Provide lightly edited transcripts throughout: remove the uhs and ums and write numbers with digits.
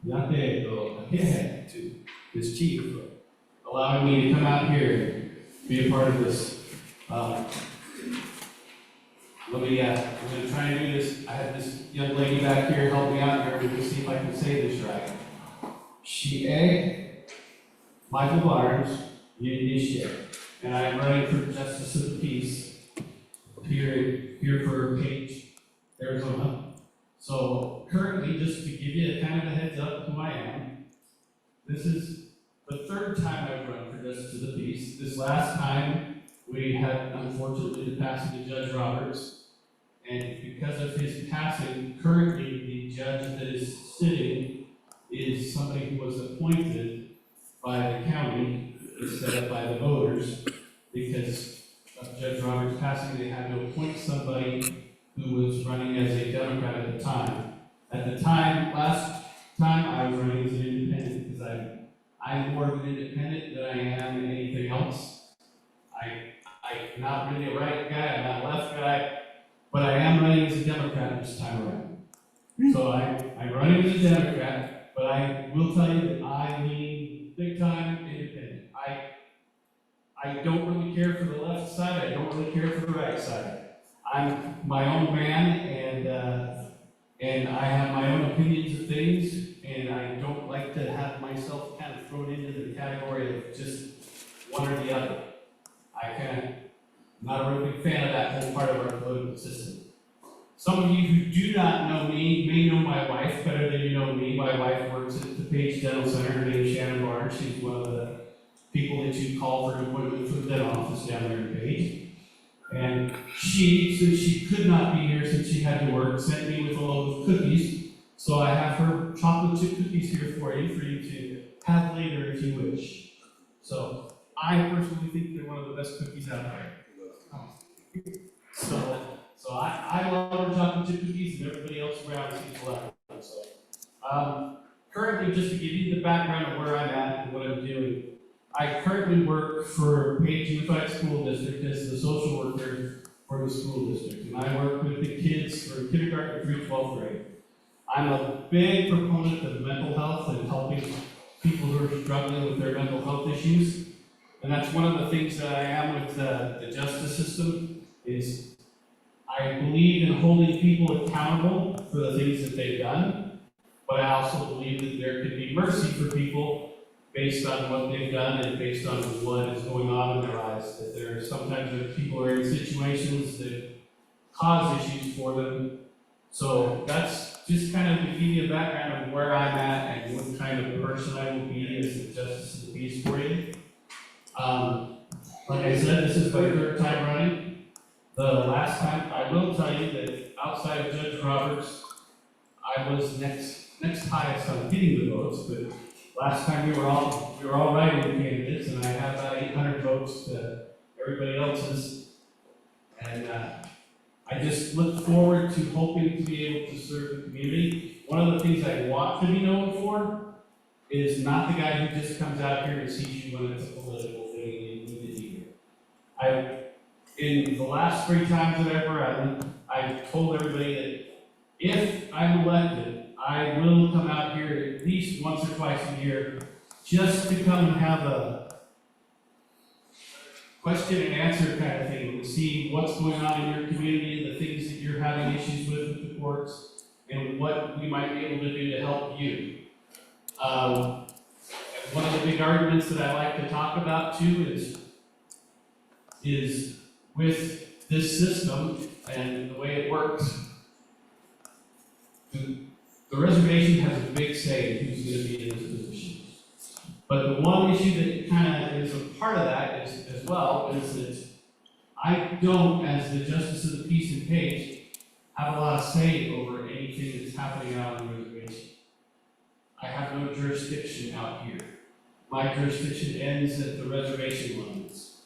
Yate again to this chief for allowing me to come out here and be a part of this. I'm gonna try and do this. I have this young lady back here help me out here. We'll see if I can say this right. Michael Barnes, Unity, and I am running for Justice of the Peace here for Page, Arizona. So currently, just to give you a kind of a heads up who I am, this is the third time I've run for Justice of the Peace. This last time, we had, unfortunately, the passing of Judge Roberts. And because of his passing, currently the judge that is sitting is somebody who was appointed by the county instead of by the voters. Because of Judge Roberts' passing, they had to appoint somebody who was running as a Democrat at the time. At the time, last time, I was running as an independent because I'm more of an independent than I am anything else. I'm not really a right guy, I'm not a left guy, but I am running as a Democrat this time around. So I'm running as a Democrat, but I will tell you that I lean big time independent. I don't really care for the left side, I don't really care for the right side. I'm my own man, and I have my own opinions of things, and I don't like to have myself kind of thrown into the category of just one or the other. Not a real big fan of that whole part of our political system. Some of you who do not know me may know my wife better than you know me. My wife works at the Page Dental Center. Her name is Shannon Barnes. She's one of the people that you call for an appointment for the dental office down there in Page. And she, since she could not be here since she had to work, sent me with a load of cookies. So I have her chocolate chip cookies here for you to have later if you wish. So I personally think they're one of the best cookies out there. So I love her chocolate chip cookies, and everybody else around seems to love them. So currently, just to give you the background of where I'm at and what I'm doing, I currently work for Page Unified School District as the social worker for the school district, and I work with the kids from kindergarten through 12th grade. I'm a big proponent of mental health and helping people who are struggling with their mental health issues. And that's one of the things that I am with the justice system is I believe in holding people accountable for the things that they've done, but I also believe that there could be mercy for people based on what they've done and based on what is going on in their lives. That there are sometimes people are in situations that cause issues for them. So that's just kind of to give you a background of where I'm at and what kind of person I will be as the Justice of the Peace for you. Like I said, this is my third time running. The last time, I will tell you that outside of Judge Roberts, I was next highest on getting the votes, but last time we were all writing candidates, and I had about 800 votes to everybody else's. And I just look forward to hoping to be able to serve the community. One of the things I want to be known for is not the guy who just comes out here and sees you when it's a political thing and you need to be here. In the last 3 times that I've run, I've told everybody that if I'm elected, I will come out here at least once or twice a year just to come and have a question and answer kind of thing, to see what's going on in your community, the things that you're having issues with the courts, and what we might be able to do to help you. One of the big arguments that I like to talk about too is with this system and the way it works. The reservation has a big say in who's going to be in this position. But the one issue that kind of is a part of that is, as well, is that I don't, as the Justice of the Peace and Page, have a lot of say over anything that's happening out on the reservation. I have no jurisdiction out here. My jurisdiction ends at the reservation lines.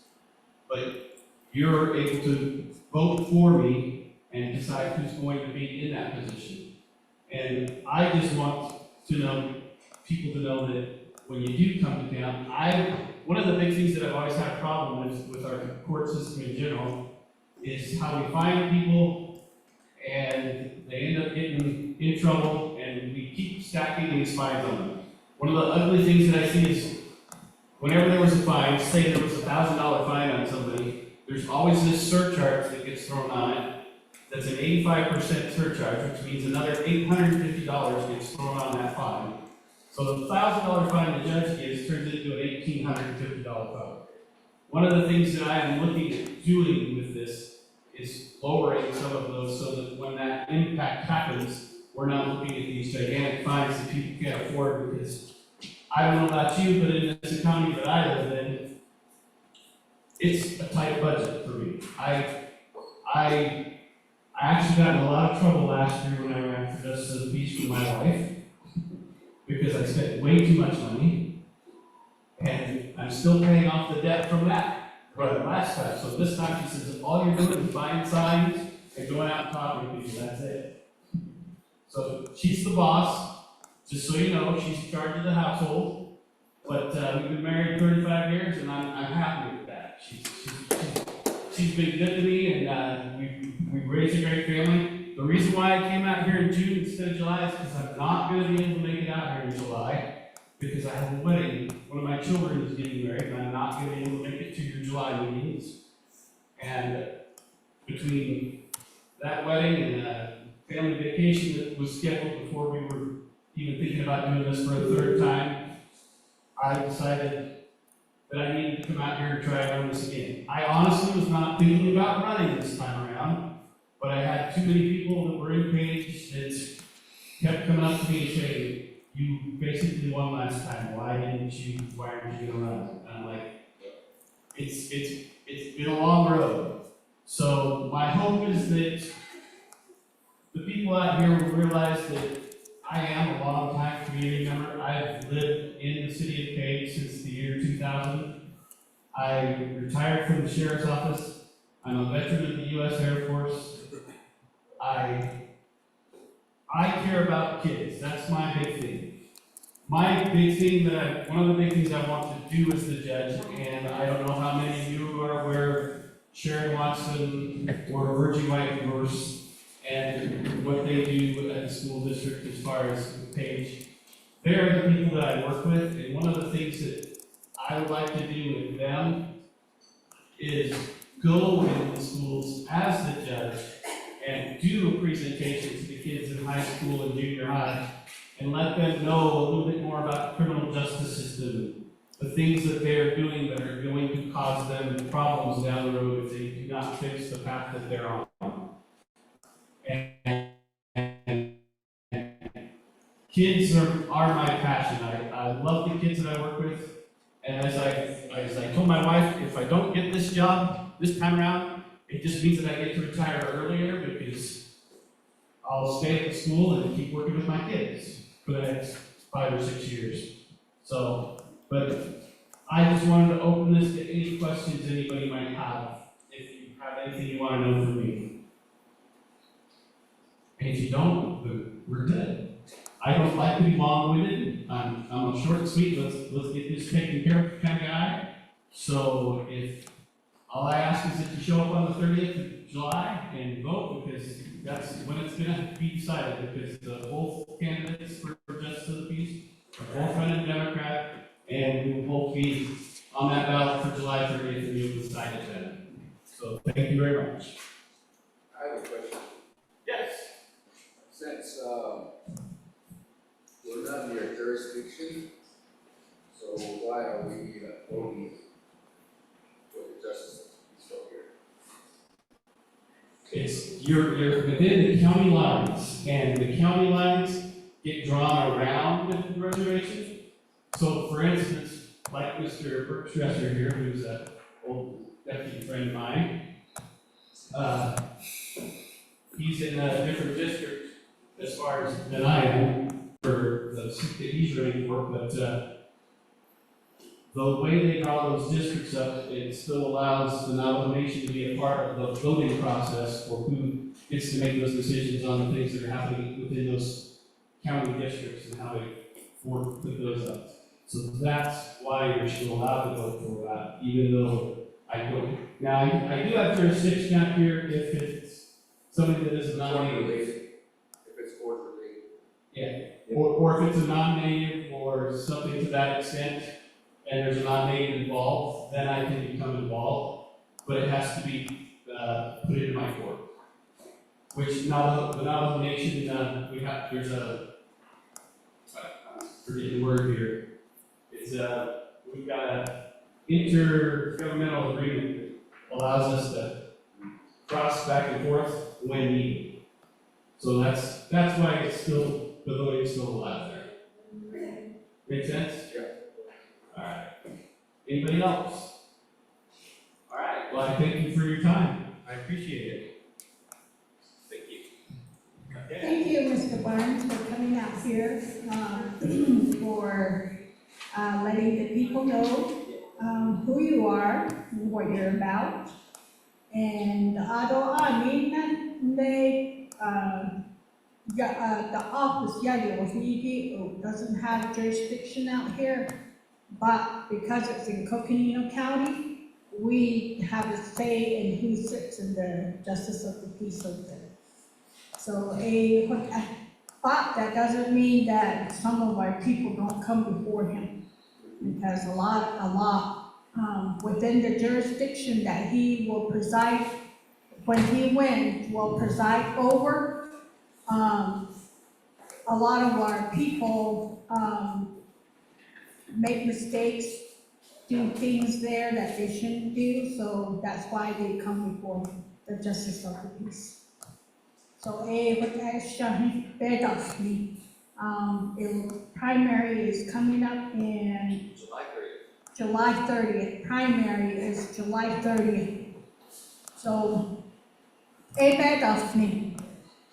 But you're able to vote for me and decide who's going to be in that position. And I just want people to know that when you do come to town, one of the big things that I've always had a problem with our court system in general is how we find people, and they end up getting in trouble, and we keep stacking these fines on them. One of the ugly things that I see is whenever there was a fine, say there was a $1,000 fine on somebody, there's always this surcharge that gets thrown on it. That's an 85% surcharge, which means another $850 gets thrown on that fine. So the $1,000 fine the judge gives turns into an $1,850 fine. One of the things that I am looking at doing with this is lowering some of those so that when that impact happens, we're not looking at these gigantic fines that people can't afford, because I don't know about you, but in this economy that I live in, it's a tight budget for me. I actually got in a lot of trouble last year when I ran for Justice of the Peace with my wife, because I spent way too much money, and I'm still paying off the debt from that last time. So this time she says, all you're doing is buying signs and going out and talking to people, that's it. So she's the boss, just so you know, she's in charge of the household, but we've been married 35 years, and I'm happy with that. She's been good to me, and we've raised a great family. The reason why I came out here in June instead of July is because I'm not going to be able to make it out here in July, because I have a wedding. One of my children is getting married, and I'm not going to be able to make it to your July meetings. And between that wedding and a family vacation that was scheduled before we were even thinking about doing this for a third time, I decided that I needed to come out here and try and run this again. I honestly was not thinking about running this time around, but I had too many people that were in page that kept coming up to me and saying, you basically won last time, why aren't you gonna run? And I'm like, it's been a long road. So my hope is that the people out here will realize that I am a long-time community member. I've lived in the city of Page since the year 2000. I retired from the sheriff's office. I'm a veteran of the U.S. Air Force. I care about kids. That's my big thing. My big thing one of the big things I want to do as the judge, and I don't know how many of you are aware of Sharon Watson or Virgie White and what they do at the school district as far as Page. They're the people that I work with, and one of the things that I would like to do with them is go into the schools as the judge and do a presentation to the kids in high school and junior high and let them know a little bit more about the criminal justice system, the things that they're doing that are going to cause them problems down the road if they do not fix the path that they're on. And kids are my passion. I love the kids that I work with. And as I told my wife, if I don't get this job this time around, it just means that I get to retire earlier, because I'll stay at the school and keep working with my kids for the next 5 or 6 years. So, but I just wanted to open this to any questions anybody might have, if you have anything you want to know from me. And if you don't, we're good. I don't like to be long-winded. I'm a short and sweet, let's get this taken care of kind of guy. So if all I ask is that you show up on the 30th of July and vote, because that's when it's going to be decided, because the both candidates for Justice of the Peace are both running Democrat, and we will both be on that ballot for July 30th, and you'll decide it then. So thank you very much. I have a question. Yes. Since we're not in your jurisdiction, so why are we voting for the Justice of the Peace here? You're within the county lines, and the county lines get drawn around the reservation. So for instance, like Mr. Berkstresser here, who's an old deputy friend of mine, he's in a different district as far as than I am for the seat that he's running for, but the way they draw those districts up, it still allows the nomination to be a part of the voting process for who gets to make those decisions on the things that are happening within those county districts and how they put those up. So that's why you're still allowed to vote for that, even though I don't Now, I do have jurisdiction out here if it's somebody that is a Court non-native. related, if it's court related. Yeah, or if it's a non-native or something to that extent, and there's a non-native involved, then I can become involved, but it has to be, put into my court. Which the Navajo Nation, there's a, forget the word here, we've got a intergovernmental agreement that allows us to cross back and forth when needed. So that's why it's still, the voting's still allowed there. Make sense? Yeah. Alright. Anybody else? Alright, well, I thank you for your time. I appreciate it. Thank you. Okay. Thank you, Mr. Barnes, for coming out here, for letting the people know who you are, what you're about. And the office, doesn't have jurisdiction out here, but because it's in Coconino County, we have a say in who sits in the Justice of the Peace over there. So, but that doesn't mean that some of our people don't come before him, because a lot, within the jurisdiction that he will preside, when he wins, will preside over, a lot of our people, make mistakes, do things there that they shouldn't do, so that's why they come before the Justice of the Peace. So, primary is coming up in July 30th. Primary is July 30th. So,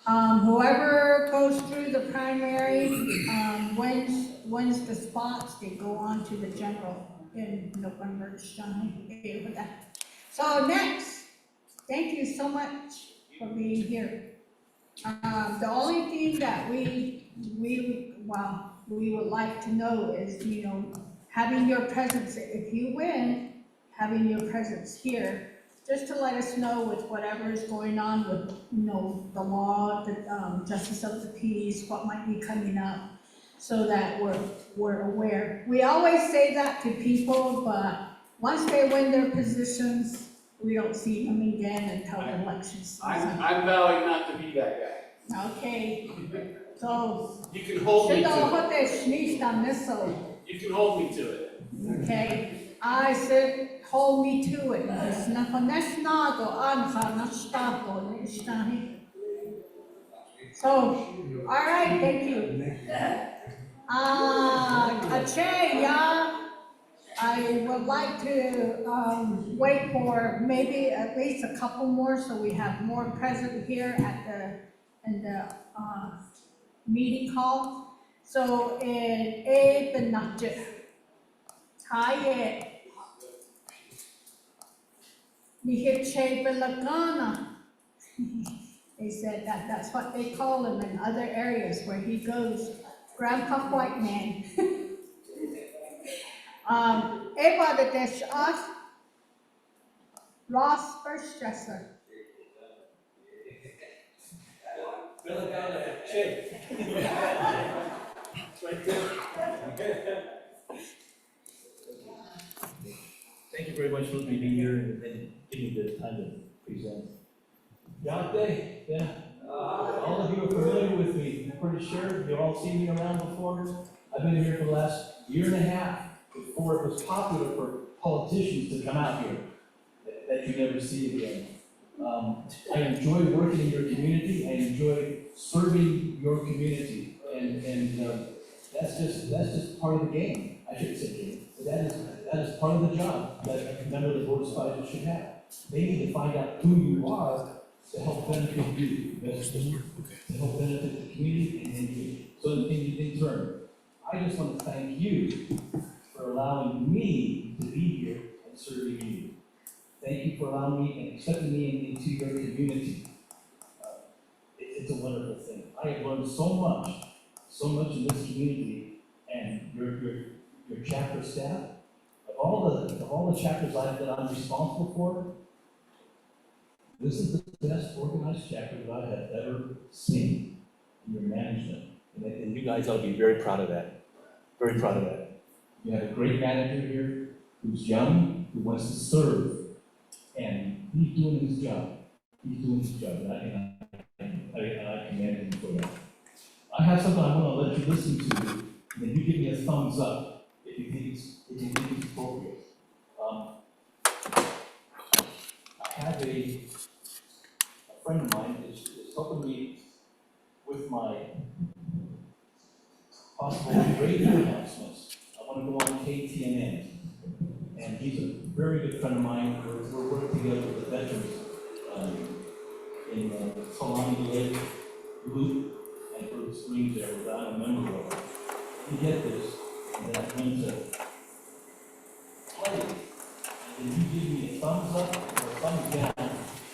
whoever goes through the primary, wins the spots, they go on to the general in November. So next, thank you so much for being here. The only thing that we would like to know is, having your presence, if you win, having your presence here, just to let us know with whatever is going on with, the law, the Justice of the Peace, what might be coming up, so that we're aware. We always say that to people, but once they win their positions, we don't see them again until the election season. I'm vowing not to be that guy. Okay, so. You can hold me to it. You can hold me to it. Okay, I said, hold me to it. So, all right, thank you. I would like to wait for maybe at least a couple more, so we have more present here in the meeting hall. So in they said that's what they call him in other areas where he goes, Grandpa White Man. Eva the Dish us, Ross Firstdresser. Fill it down there, shake. Right there. Thank you very much for letting me be here and giving me the time to present. Dante, yeah, all of you are familiar with me, I'm pretty sure. You've all seen me around before. I've been here for the last year and a half before it was popular for politicians to come out here that you never see again. I enjoy working in your community. I enjoy serving your community, and that's just part of the game. I should say game. But that is part of the job that a member of the Board of Supervisors should have. They need to find out who you are to help benefit you, to help benefit the community, and you. So in turn, I just want to thank you for allowing me to be here and serving you. Thank you for allowing me and accepting me into your community. It's a wonderful thing. I have learned so much in this community, and your chapter staff, of all the chapters that I'm responsible for, This is the best organized chapter that I have ever seen in your management. And you guys ought to be very proud of that. Very proud of that. You have a great manager here who's young, who wants to serve, and he's doing his job. He's doing his job, and I commend him for that. I have something I want to let you listen to, and then you give me a thumbs up if you think it's appropriate. I have a friend of mine is helping me with my possible radio announcements. I want to go on KTNN, and he's a very good friend of mine. We're working together with the veterans in Kalani Lake Loop and Bird Springs there, that I'm a member of. You get this, and then I'm going to play it, and then you give me a thumbs up or a thumbs down if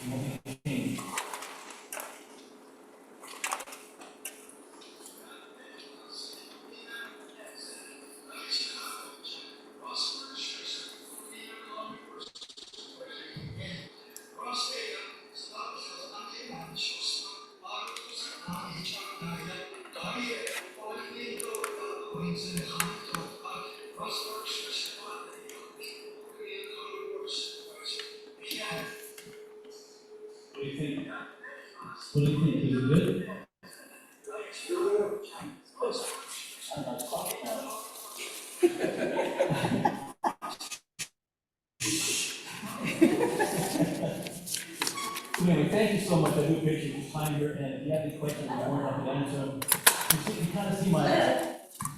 you want me to change. What do you think? What do you think? Is it good? I'm not talking now. Anyway, thank you so much. I do appreciate your time here, and if you have any questions, I'm more than happy to answer them. You kind of see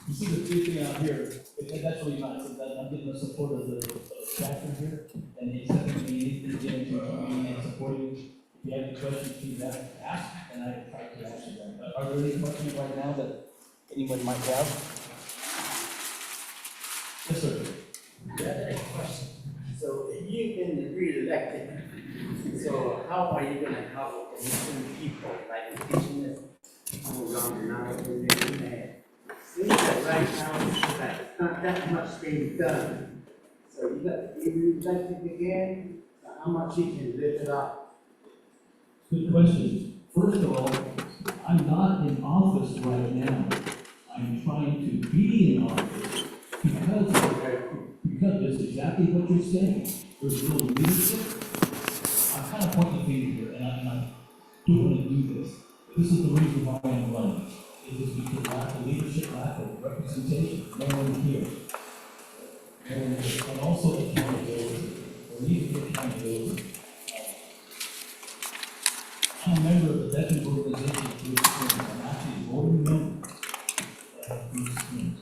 you see the big thing out here. That's really nice. That I'm getting the support of the chapter here, and he's sending me anything to get into our community and supporting you. If you have any questions, please ask, and I can try to answer them. Are there any questions right now that anyone might have? Yes, sir. Yeah, question. So if you've been re-elected, so how are you gonna help the Muslim people, like indigenous, who around now, and then, seems that right now, it's like, it's not that much being done. So you got, you re-elected again, so how much you can lift it up? Good question. First of all, I'm not in office right now. I'm trying to be in office because it's exactly what you're saying. There's little leadership. I'm kind of pointing the finger here, and I do want to do this. This is the reason why I'm running. It is because lack of leadership, lack of representation, no one here. And also accountability. We need accountability. I'm a member of the veterans organization of Bird Springs. I'm actually a voting member of Bird Springs.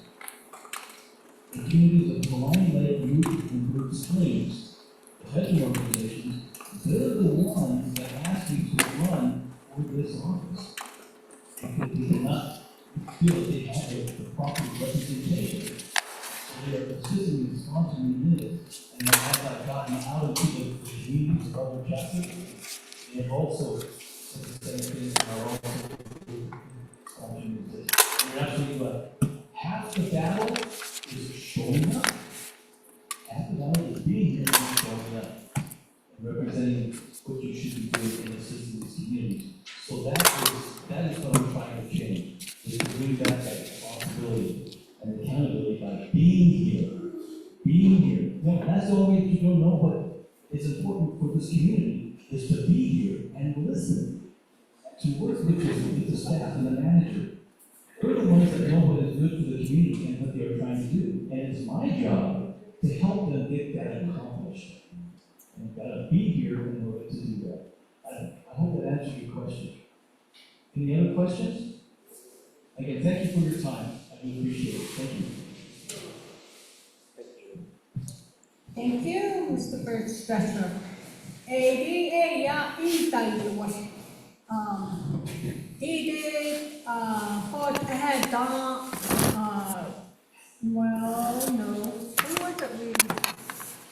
The communities of Kalani Lake, Youth, and Bird Springs, the veteran organizations, they're the ones that asked me to run for this office. Because we did not feel that they had the proper representation. So they are assisting me, sponsoring me in it. And then as I've gotten out into the communities of other chapters, they have also said the same thing, are also sponsoring this. And you're absolutely right. Half the battle is showing up. Half the battle is being here and showing up. And representing what you should be doing in assisting these communities. So that is what we're trying to change. Is to bring back that responsibility and accountability by being here. Being here. No, that's the only way you don't know what is important for this community is to be here and listen. To work with the staff and the manager. They're the ones that know what is good for the community and what they are trying to do. And it's my job to help them get that accomplished. And you've got to be here in order to do that. I hope that answers your question. Any other questions? Again, thank you for your time. I do appreciate it. Thank you. Thank you, Mr. Bergstresser. Di ya intai was did hot ahead well no who was it we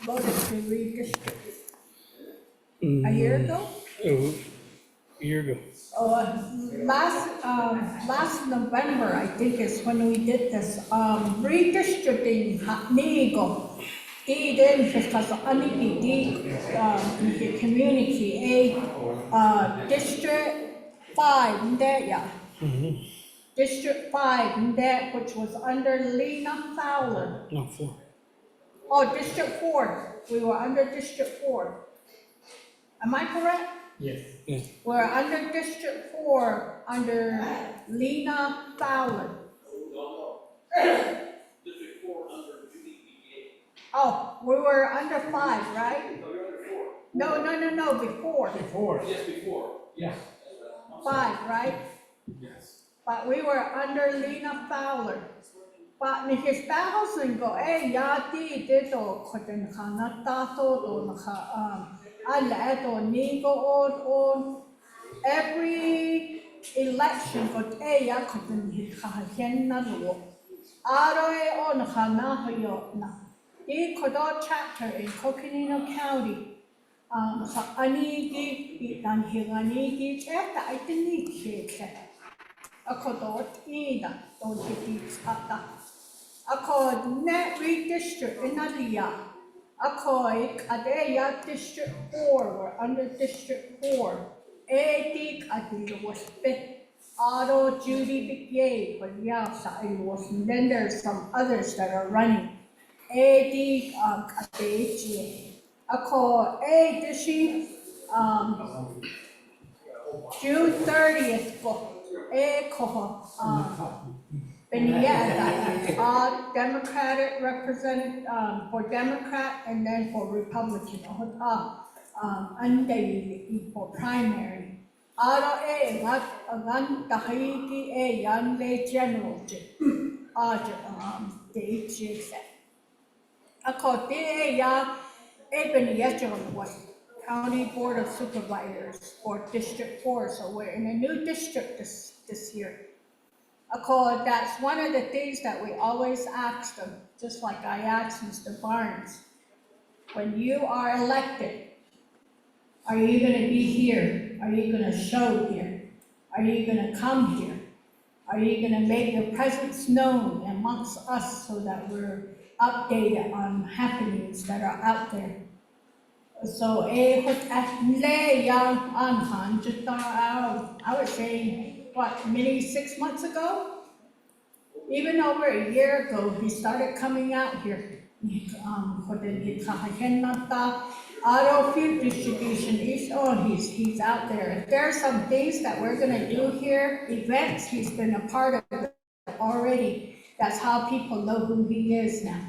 voted to redistrict a year ago? A year ago. Last November, I think is when we did this, redistricting nigo. Then because the community, District 5, there, yeah. District 5, there, which was under Lena Fowler. No, 4. Oh, District 4, we were under District 4. Am I correct? Yes. We're under District 4, under Lena Fowler. District 4 under Judy BPA. Oh, we were under 5, right? No, you're under 4. No, before. Before. Yes, before. Yes. 5, right? Yes. But we were under Lena Fowler. But his thousand go, yati dito koten kana tato do naka ala to nigo on every election got ya koten hikahen na lo. Aro on kana hayo na. I kodo chapter in Coconino County. Sa anigi itan hinganigi cheta itini keke. Ako dot ina don't hiti ata. Ako net redistrict in Alia. Ako adeya district 4 were under district 4. Edik adil was fit. Auto Judy BPA, but yeah, it was. And then there's some others that are running. Edik adeji. Ako dishi June 30th ko. Democratic representative for Democrat and then for Republican. For primary. Yan lay general. Was County Board of Supervisors for District 4, so we're in a new district this year. That's one of the things that we always ask them, just like I asked Mr. Barnes. When you are elected, are you gonna be here? Are you gonna show here? Are you gonna come here? Are you gonna make your presence known amongst us so that we're updated on happenings that are out there? So, I would say, maybe 6 months ago? Even over a year ago, he started coming out here. Auto fuel distribution, he's out there. If there are some things that we're gonna do here, events, he's been a part of it already. That's how people know who he is now,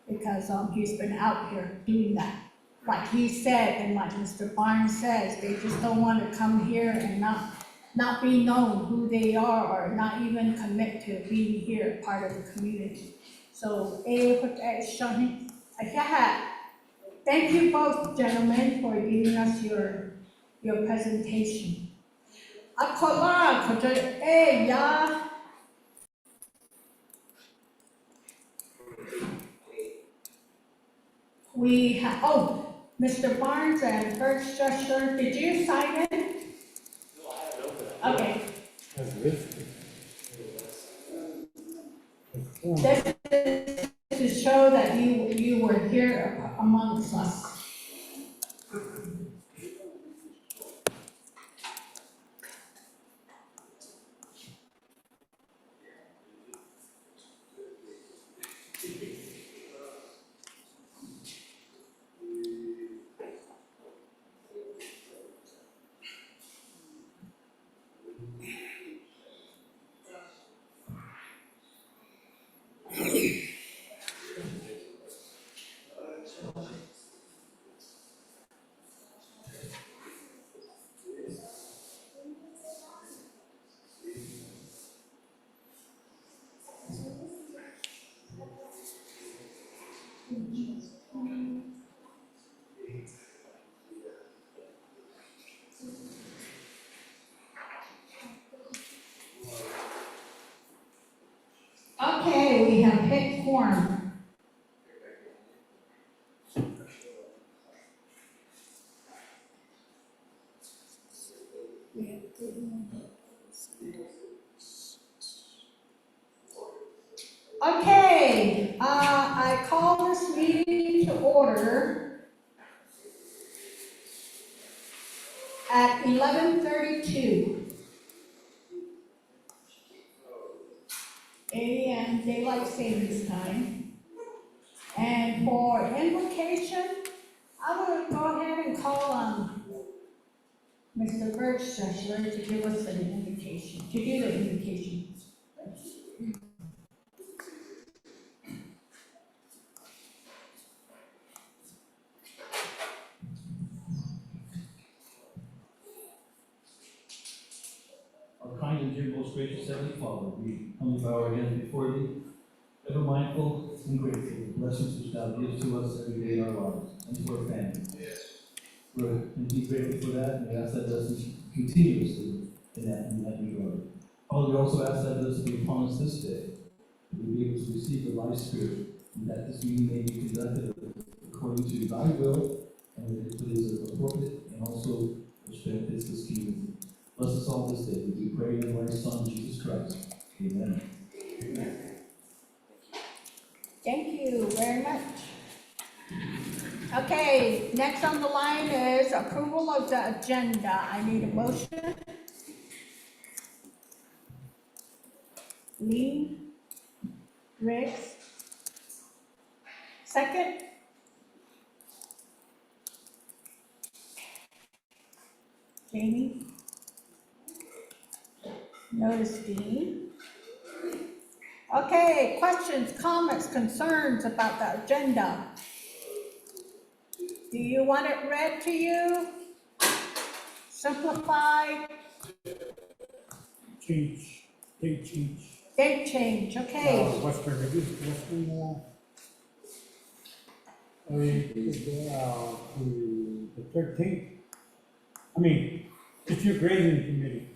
because he's been out here doing that. Like he said, and like Mr. Barnes says, they just don't want to come here and not be known who they are or not even commit to being here, part of the community. So, thank you both, gentlemen, for giving us your presentation. We have, Mr. Barnes and First Justice, did you sign in? Okay. This is to show that you were here amongst us. Okay, we have hit quorum. Okay, I call this meeting to order at 11:32 a.m. daylight savings time. And for invocation, I will go ahead and call Mr. Birchester to give us an invitation, to do the invocation. Our kind and dear, most gracious Heavenly Father, we humbly bow our heads before thee, ever mindful and grateful for the blessings which thou givest to us every day in our lives and to our family. We're indeed grateful for that, and we ask that blessing continuously in that regard. Father, we also ask that blessing be upon us this day, that we be able to receive the life spirit, and that this meeting may be conducted according to thy will, and that it is appropriate and also which benefits this community. Bless us all this day. We pray in thy Son, Jesus Christ. Amen. Thank you very much. Okay, next on the line is approval of the agenda. I need a motion. Lee, Riggs. Second? Jamie? Notice Dean. Okay, questions, comments, concerns about the agenda? Do you want it read to you? Simplified? Change, date change. Date change, okay. Western, it is Western, to the 13th. I mean, it's your grading committee.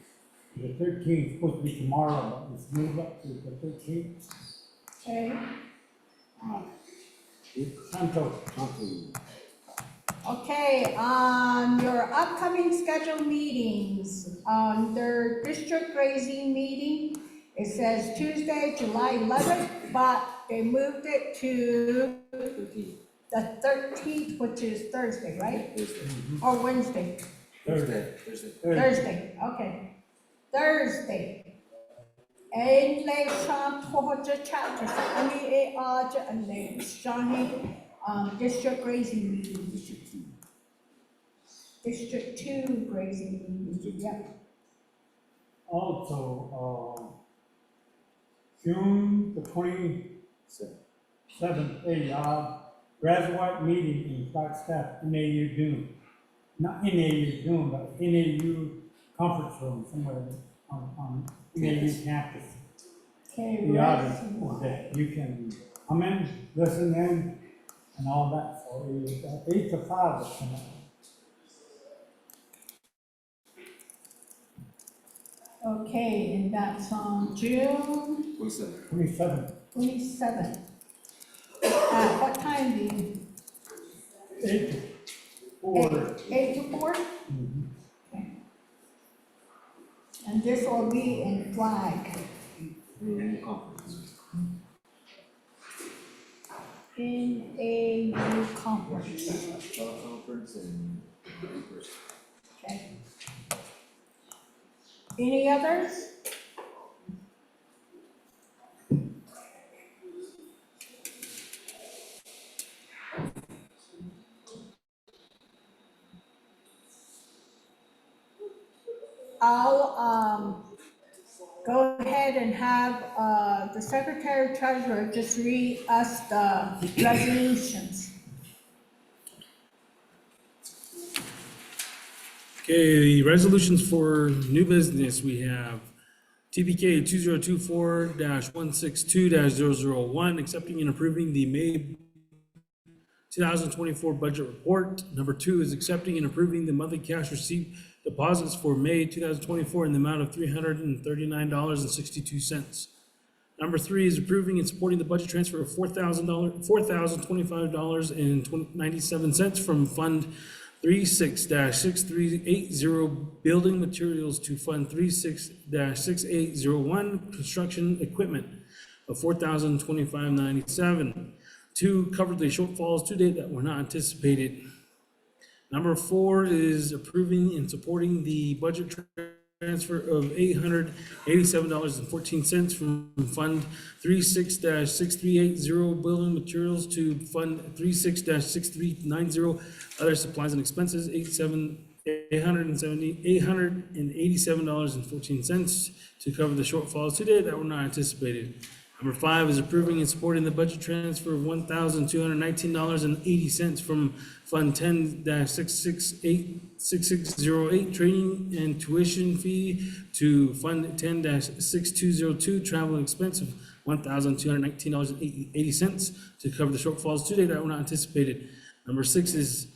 The 13th supposed to be tomorrow, but it's moved up to the 13th. Okay, Santo. okay, on your upcoming scheduled meetings, on their district grazing meeting, it says Tuesday, July 11th, but they moved it to the 13th, which is Thursday, right? Or Wednesday? Thursday, okay. Thursday. En le shan tohoja chapter, ani e aja and le shahi, district grazing meeting. District 2 grazing meeting, yep. Also, June the 27th, a graduate meeting in Flagstaff, NAU Dune. Not NAU Dune, but NAU conference room somewhere on NAU campus. Okay, The others, reservoir. that you can come in, listen in, and all that, so it's 8 to 5 tonight. Okay, and that's on June 27th, 27th. At what time do you? 8 to 4. 8 to 4? Mhm. Okay. And this will be in Flag. In a new conference. Okay. Any others? I'll go ahead and have the Secretary Treasurer just read us the resolutions. Okay, the resolutions for new business, we have TPK 2024-162-001, accepting and approving the May 2024 budget report. Number 2 is accepting and approving the monthly cash receipt deposits for May 2024 in the amount of $339.62. Number 3 is approving and supporting the budget transfer of $4,025.97 from Fund 36-6380 Building Materials to Fund 36-6801 Construction Equipment of $4,025.97 to cover the shortfalls to date that were not anticipated. Number 4 is approving and supporting the budget transfer of $887.14 from Fund 36-6380 Building Materials to Fund 36-6390 Other Supplies and Expenses, $887.14 to cover the shortfalls today that were not anticipated. Number 5 is approving and supporting the budget transfer of $1,219.80 from Fund 10-6608 Training and Tuition Fee to Fund 10-6202 Travel and Expense of $1,219.80 to cover the shortfalls today that were not anticipated. Number 6 is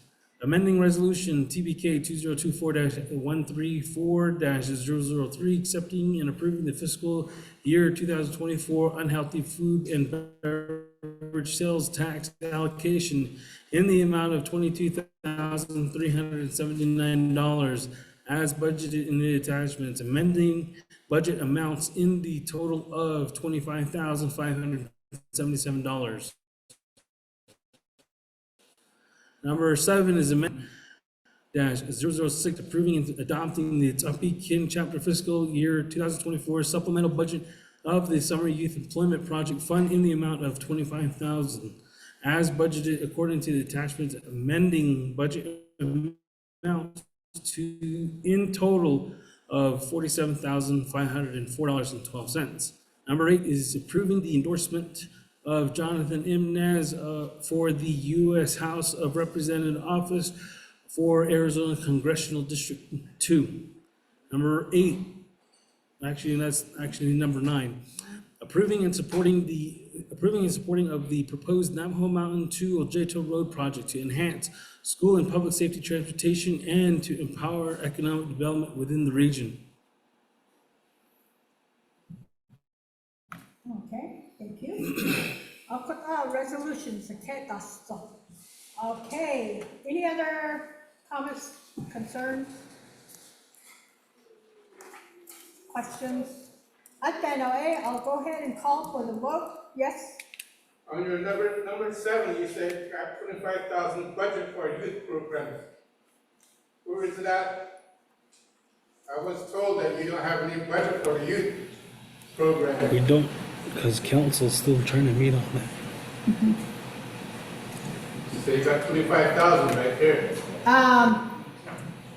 amending resolution TBK 2024-134-003, accepting and approving the fiscal year 2024 unhealthy food and beverage sales tax allocation in the amount of $22,379 as budgeted in the attachments, amending budget amounts in the total of $25,577. Number 7 is amendment -006, approving and adopting the Ts'ah Bii Kin Chapter Fiscal Year 2024 supplemental budget of the Summer Youth Employment Project Fund in the amount of $25,000 as budgeted according to the attachments, amending budget amount to in total of $47,504.12. Number 8 is approving the endorsement of Jonathan M. Nez for the U.S. House of Representative office for Arizona Congressional District 2. Number 8, that's actually number 9, approving and supporting of the proposed Navajo Mountain to Ojeto Road project to enhance school and public safety transportation and to empower economic development within the region. Okay, thank you. Resolutions, okay, any other comments, concerns? Questions? I'll go ahead and call for the vote, yes? On your number 7, you said you got 25,000 budget for youth programs. Where is it at? I was told that you don't have any budget for the youth program. We don't, because council's still trying to meet on that. So you got 25,000 right there.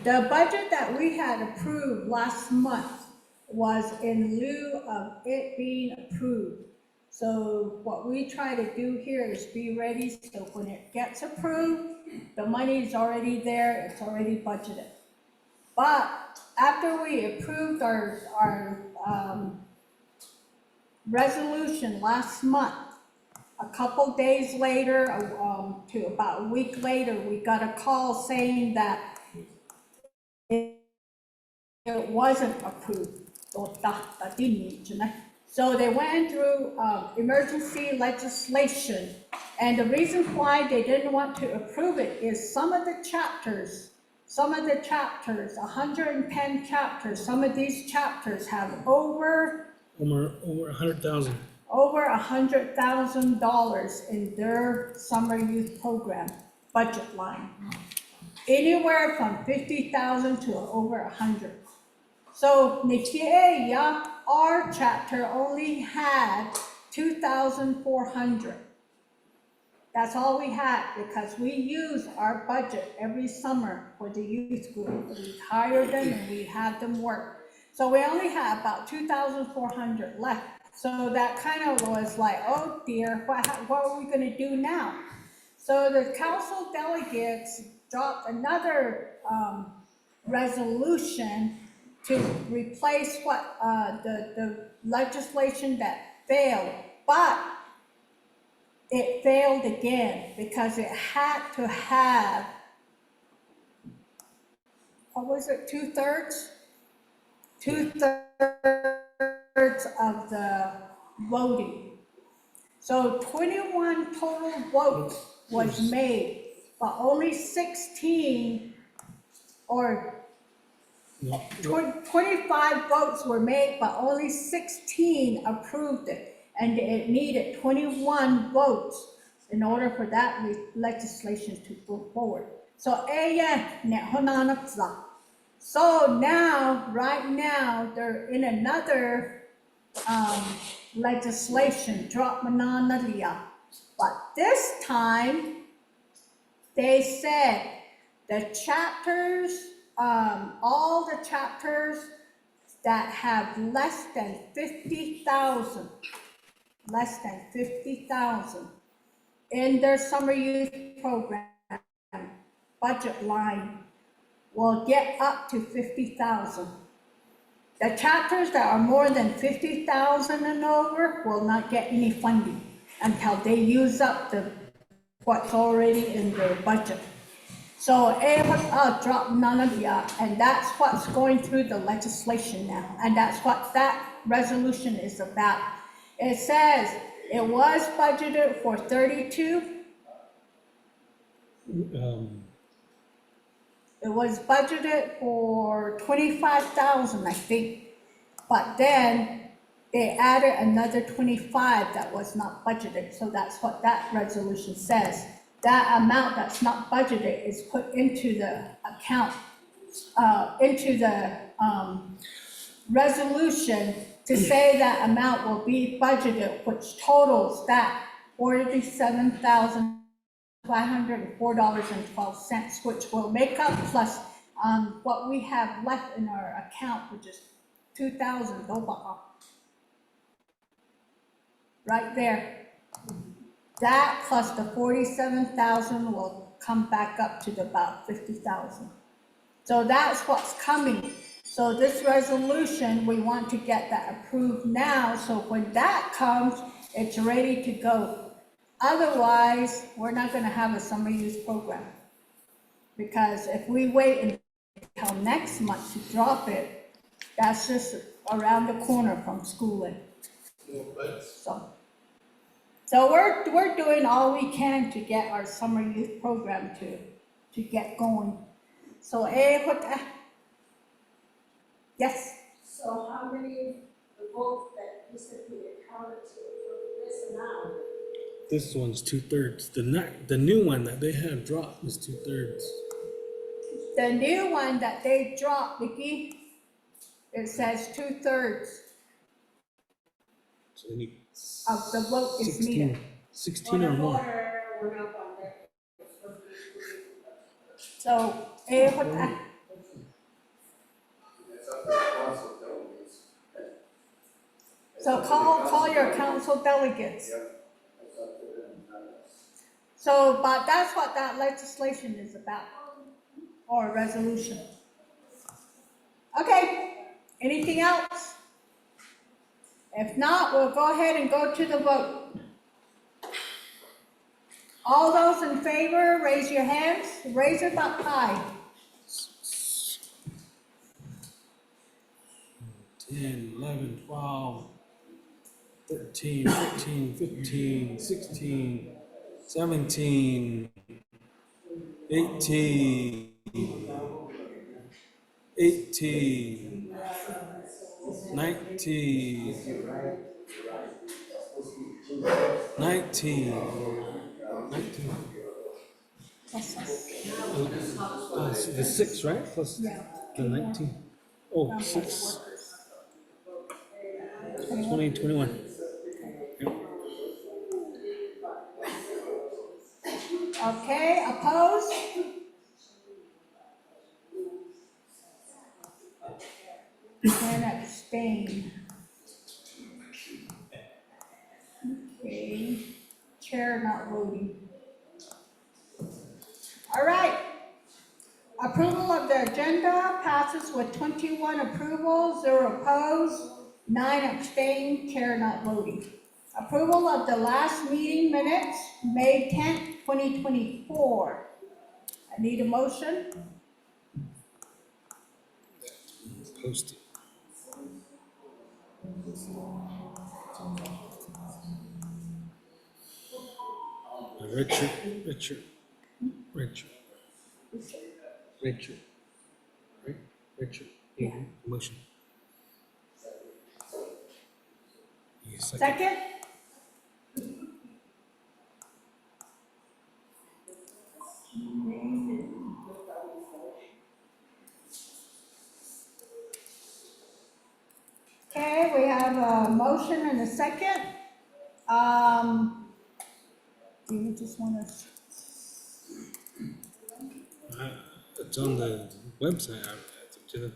The budget that we had approved last month was in lieu of it being approved. So what we try to do here is be ready, so when it gets approved, the money is already there, it's already budgeted. But after we approved our resolution last month, a couple days later, to about a week later, we got a call saying that it wasn't approved. So they went through emergency legislation, and the reason why they didn't want to approve it is some of the chapters, 110 chapters, some of these chapters have over $100,000. over $100,000 in their summer youth program budget line. Anywhere from 50,000 to over 100. So Nichieya, our chapter only had 2,400. That's all we had because we use our budget every summer for the youth group. We hire them and we have them work. So we only have about 2,400 left. So that kind of was like, oh dear, what are we going to do now? So the council delegates dropped another resolution to replace what the legislation that failed, but it failed again because it had to have, what was it, 2/3? 2/3 of the voting. So 21 total votes was made, but only 16 or 25 votes were made, but only 16 approved it. And it needed 21 votes in order for that legislation to go forward. So, so now, right now, they're in another, legislation, drop mananalia. But this time, they said the chapters, all the chapters that have less than 50,000 in their summer youth program budget line will get up to 50,000. The chapters that are more than 50,000 and over will not get any funding until they use up what's already in their budget. So drop none of ya, and that's what's going through the legislation now, and that's what that resolution is about. It says it was budgeted for 32. It was budgeted for 25,000, I think, but then they added another 25 that was not budgeted, so that's what that resolution says. That amount that's not budgeted is put into the account, into the resolution to say that amount will be budgeted, which totals that $47,504.12, which will make up plus what we have left in our account, which is 2,000 right there. That plus the 47,000 will come back up to about 50,000. So that's what's coming. So this resolution, we want to get that approved now, so when that comes, it's ready to go. Otherwise, we're not gonna have a summer youth program. Because if we wait until next month to drop it, that's just around the corner from schooling. So we're doing all we can to get our summer youth program to get going. So yes. So how many votes that disappeared counted to this amount? This one's 2/3. The new one that they had dropped was 2/3. The new one that they dropped, Vicki, it says 2/3 So they need of the vote is 16, needed. 16 or more. Went up on that. So so call your council delegates. So, but that's what that legislation is about, or resolution. Okay, anything else? If not, we'll go ahead and go to the vote. All those in favor, raise your hands. Raise it up high. 10, 11, 12, 13, 14, 15, 16, 17, 18, 18, 19, 19, 19. The 6, right? Plus Yeah. the 19. Oh, 6. 20, 21. Okay, opposed? And abstain. Okay, chair not voting. All right. Approval of the agenda passes with 21 approval, 0 opposed, 9 abstain, chair not voting. Approval of the last meeting minutes, May 10th, 2024. I need a motion. Posted. Richard. Right? Richard. Yeah. Motion. Yes, Second? Okay, we have a motion and a second. Do you just want to? It's on the website. It's up to the,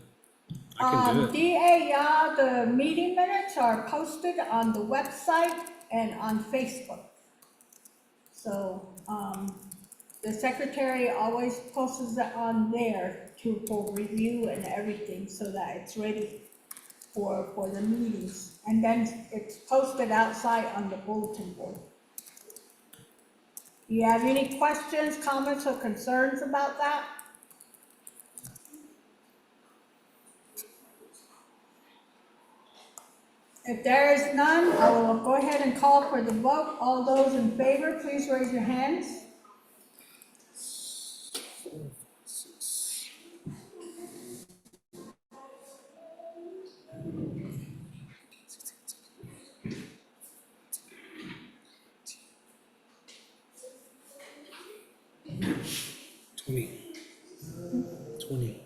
I can do it. DA, yeah, the meeting minutes are posted on the website and on Facebook. So, the secretary always posts it on there for review and everything, so that it's ready for the meetings. And then it's posted outside on the bulletin board. Do you have any questions, comments, or concerns about that? If there is none, I will go ahead and call for the vote. All those in favor, please raise your hands. Twenty. 20.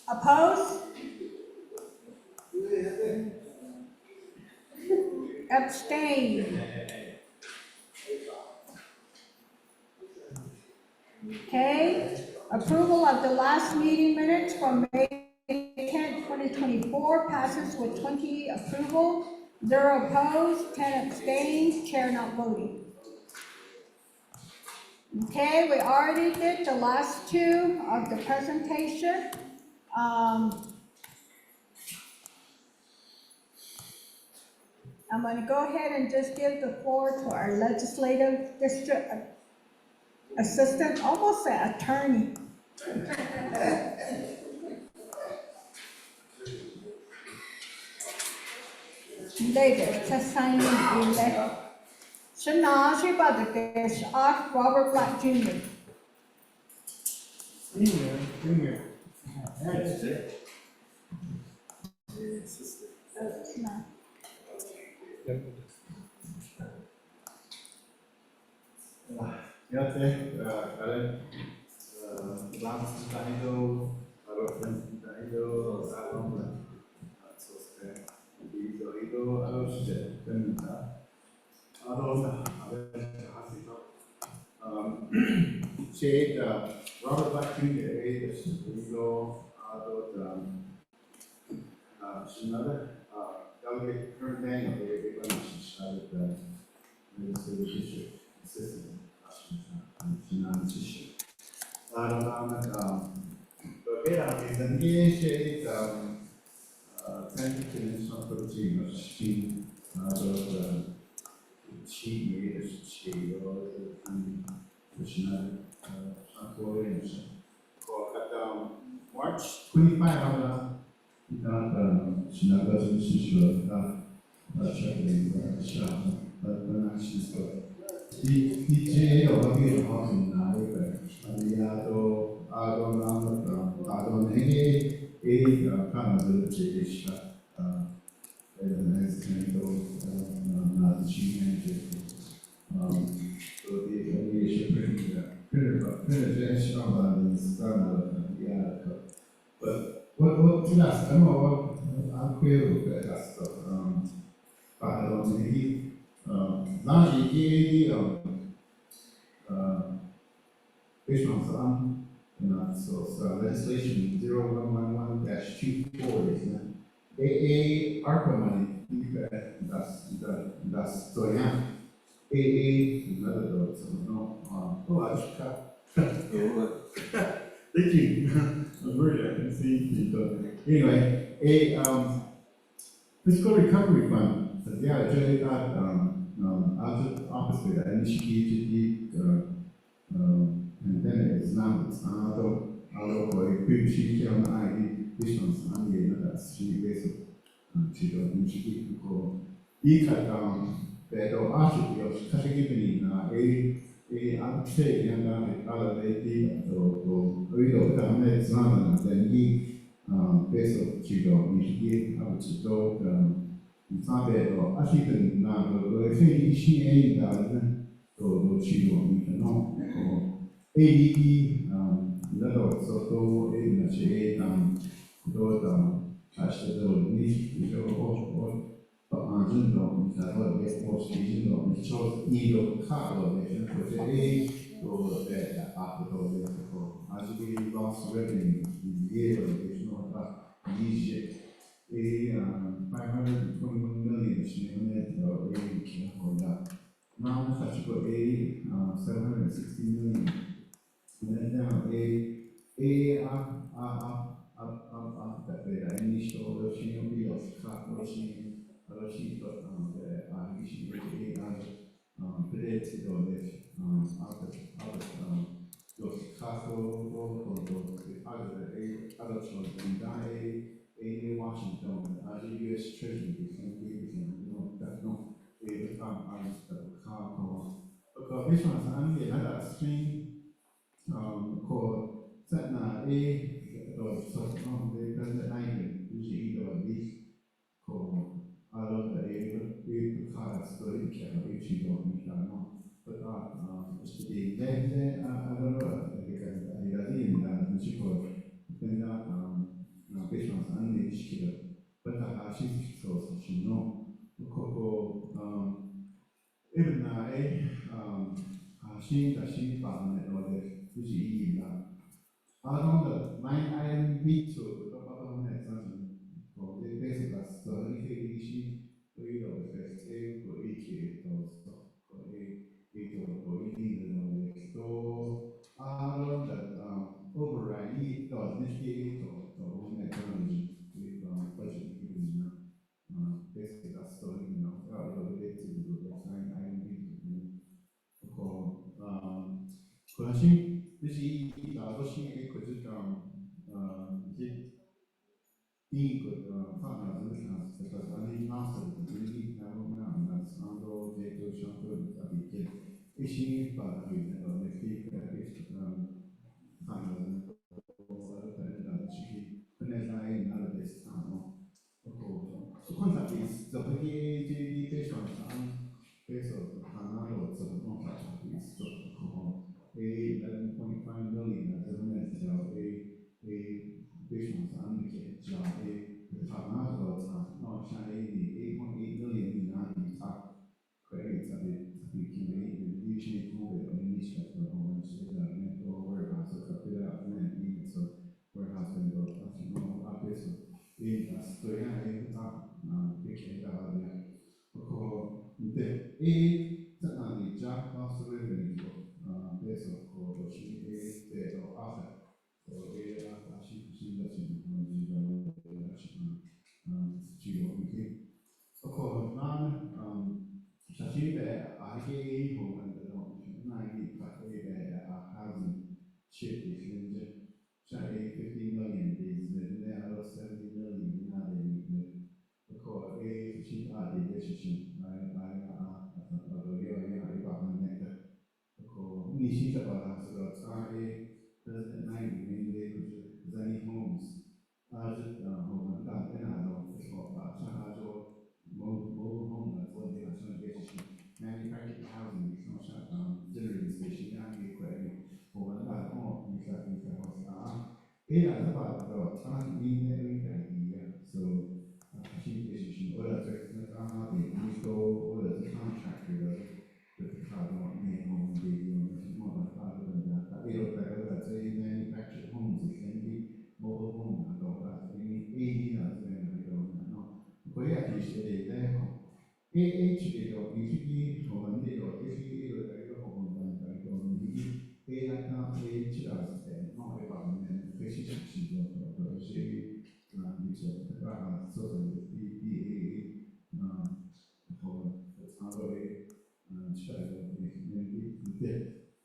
Opposed? Abstain? Okay, approval of the last meeting minutes from May 10th, 2024 passes with 20 approval, 0 opposed, 10 abstained, chair not voting. Okay, we already did the last two of the presentation. I'm gonna go ahead and just give the floor to our legislative district assistant, almost an attorney. David, testifying elect. Shanashi Badakesh, Robert Black Jr. Junior. No. やって、あれ、ランスタイド、あの、フランスタイド、あの、そうですね、いろいろ、して、Shade, Robert Black Jr., this legal, another, delegate current name of the Minnesota District Assistant, but yeah, it's an shade, thank you to this one for the team, she, she is, she, March 25, she doesn't see DJA or Big House in Nairobi, Aliado, Adonam, Adonai, Kanadu, the next chemical, not achievement. So the aviation penetration of the standard, yeah. But what to ask? I know I'm clear with that stuff. But I don't think largely based on so legislation 0111-24 is AA ARPA money, that's so yeah. AA another though, so no, I thank you. I'm worried I can see anyway, fiscal recovery fund, so yeah, actually out of office with the initiative pandemic is now out of a quick sheet on the ID, which one's on the other street basic to the initiative for E cut down that or actually of category a uptake and other lady or we don't have next one then E basic to the initiative out to go it's not bad or actually now the thing is she ain't that to go to you know ADP, 나도 또 에이나시 또 아시도 니 이거 안준도 나도 예고 시즌도 미쳐 이도 카로 내는 거제 또 앞으로 되고 아직이 lost revenue 이해로 되는 거 이제 521 million 시내에 또 이렇게 보다 now such a 760 million. And then now that the initial Roshino Bios, Roshi, predicted on this, those castle, other children die, Washington, as a US Treasury, that's not a farm, because this one's only another string. Ko Ts'ah Bii rồi sốt không để cần để ai được gì rồi đi ko alo để đi khá story kia rồi chỉ rồi mình làm nó but thì then I don't know because I really that chỉ có then based on anh đi chỉ được but she so she know ko even she bảo này rồi thì chỉ là around the nine iron beat to the bottom of something for the basic class so if you see we know the first day for each for so around that override does this to one technology with budget given basic class story related to the nine iron beat for 그것이 뜻이 아저씨에게 거짓감 이제 이그 파나는 그래서 아니 나서 우리 나오면 나서도 제도 셔도 아비게 이시 바라고 있는 거 넥스트 파나는 다른 지기 그네사이 나를 데스타노 콘탑이 저기 제기 대션 그래서 하나로 저도 같이 있었고 11.5 million as a minute patients and the job no shiny 8.8 million in the top credits of it usually move it in each of the homes or warehouse or capital rent needs so warehouse and no obvious in a story big e certainly Jack lost the revenue adesso con Shin e Afa e she doesn't con non Shashibe Agi Hogan the Nagi Cafe housing ship is in Shai 50 million days there are 70 million in other because a sheet are the decision Nishi about President Nine mainly Zani Homes. Just home and I know it's what Shahajo mobile home that's what they are trying to get manufactured housing is not shut down generating station and be quite home and that all you can was yeah about the idea so she decision or that's the install or the contractor the car don't make home baby more other than that that's a manufactured homes it can be mobile home and all that any 80 that's when I don't know poi a ti si e ci vedo i figli comandero e figli lo vedo comandante e anche ci da no e va bene feci ci proprio se dice sotto di allora c'è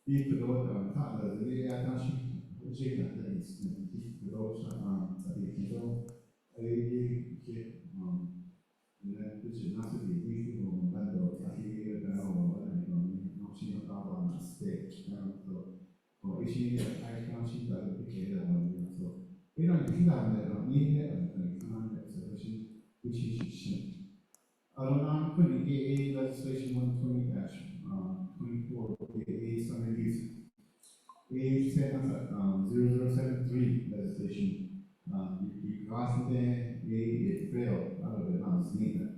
i prodotti fanno delle attacchi così da i prodotti che 그치 나스비 이기고 만도 자기 배우고 non si notava una stecca e si non si dava perché era e non si dava niente se così ci allora quelli che legislation 120-24 è summer use A0073 legislation, the Washington, it failed out of the House Senate.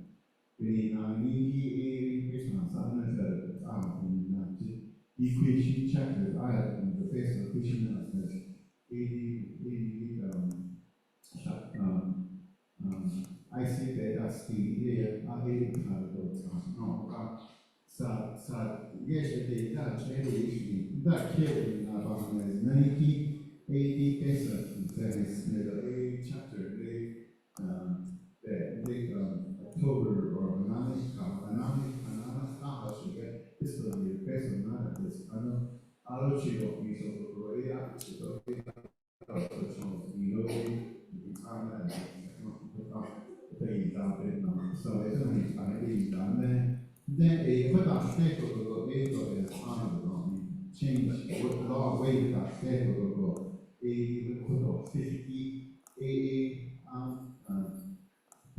Quindi Niki e questa sana i questi chapters the best of Christian announcements I see that as the idea yesterday that tradition that killed about Nike 80 pesos that is the chapter October or this will be the best of none of this. I know she don't be so great. I just don't be so it's only time being done then a put on step will go a change what law way with that step will go a put on 50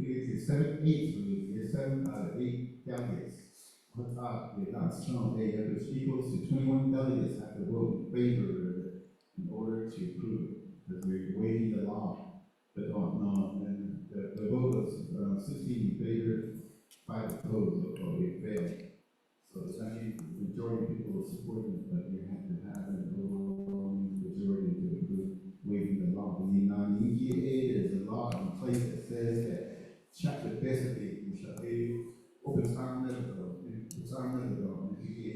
it's 7 8 is 7 out of 8 delegates. What's up? That's strong. Which equals to 21 delegates have to vote in favor of it in order to approve it because we're waiting the law. But no, and the vote was 16 in favor, 5 opposed, so it failed. So it's actually the majority of people supporting it, but you have to have an overwhelming majority to approve waiving the law. We need there's a law in place that says that chapter basically we shall be open time level and PPA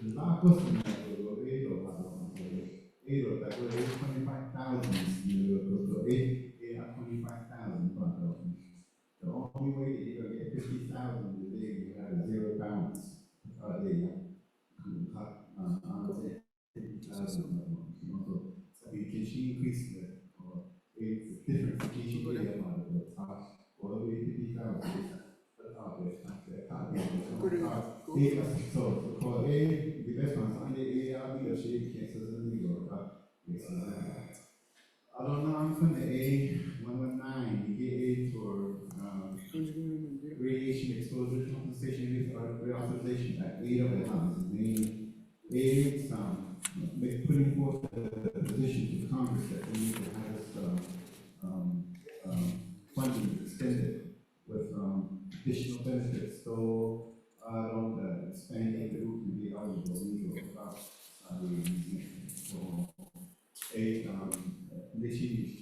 the law question that will eight or that will 25,000 25,000 the only way that you're gonna get 50,000 is if you have zero balance. There you go. On 50,000. So we can increase it's different teaching area about the top all the way to 50,000. So for A, the best one, Sunday A, I'll be a shape, cancers and New York. I don't know, I'm from the A119, you get A for radiation exposure compensation reauthorization at 8 of the houses. It's putting forth a position to Congress that we need to have this funding extended with additional benefits. So I don't expanding the group to be eligible legal about so decidi